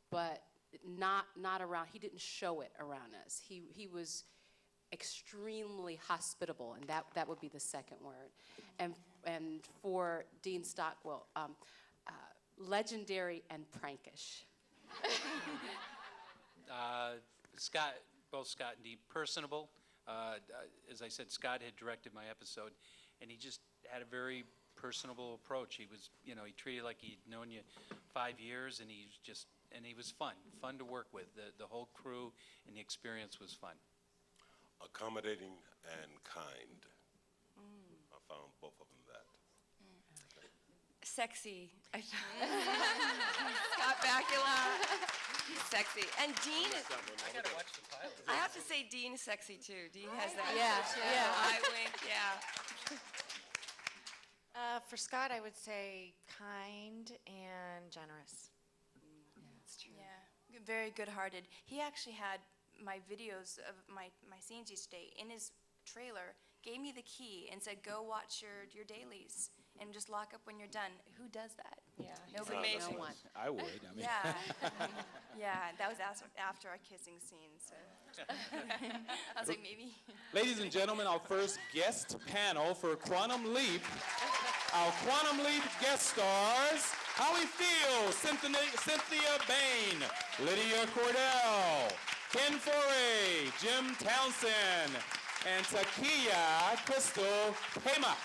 but not around. He didn't show it around us. He was extremely hospitable, and that would be the second word. And for Dean Stockwell, legendary and prankish. Both Scott and Dean, personable. As I said, Scott had directed my episode, and he just had a very personable approach. He was, he treated like he'd known you 5 years, and he was fun to work with. The whole crew and the experience was fun. Accommodating and kind. I found both of them that. Sexy. Scott Bakula. He's sexy. And Dean is, I gotta watch the pilot. I have to say Dean is sexy too. Dean has that. Yeah. Eye wink, yeah. For Scott, I would say kind and generous. Yeah, very good-hearted. He actually had my videos of my scenes each day in his trailer, gave me the key and said, go watch your dailies and just lock up when you're done. Who does that? Yeah, he's Nobody, amazing. no one. I would. I mean, Yeah. Yeah, that was after our kissing scene, so. I was like, maybe. Ladies and gentlemen, our first guest panel for Quantum Leap. Our Quantum Leap guest stars, Howie Fields, Cynthia Bain, Lydia Cordell, Ken Foray, Jim Townsend, and Takia Crystal Pema.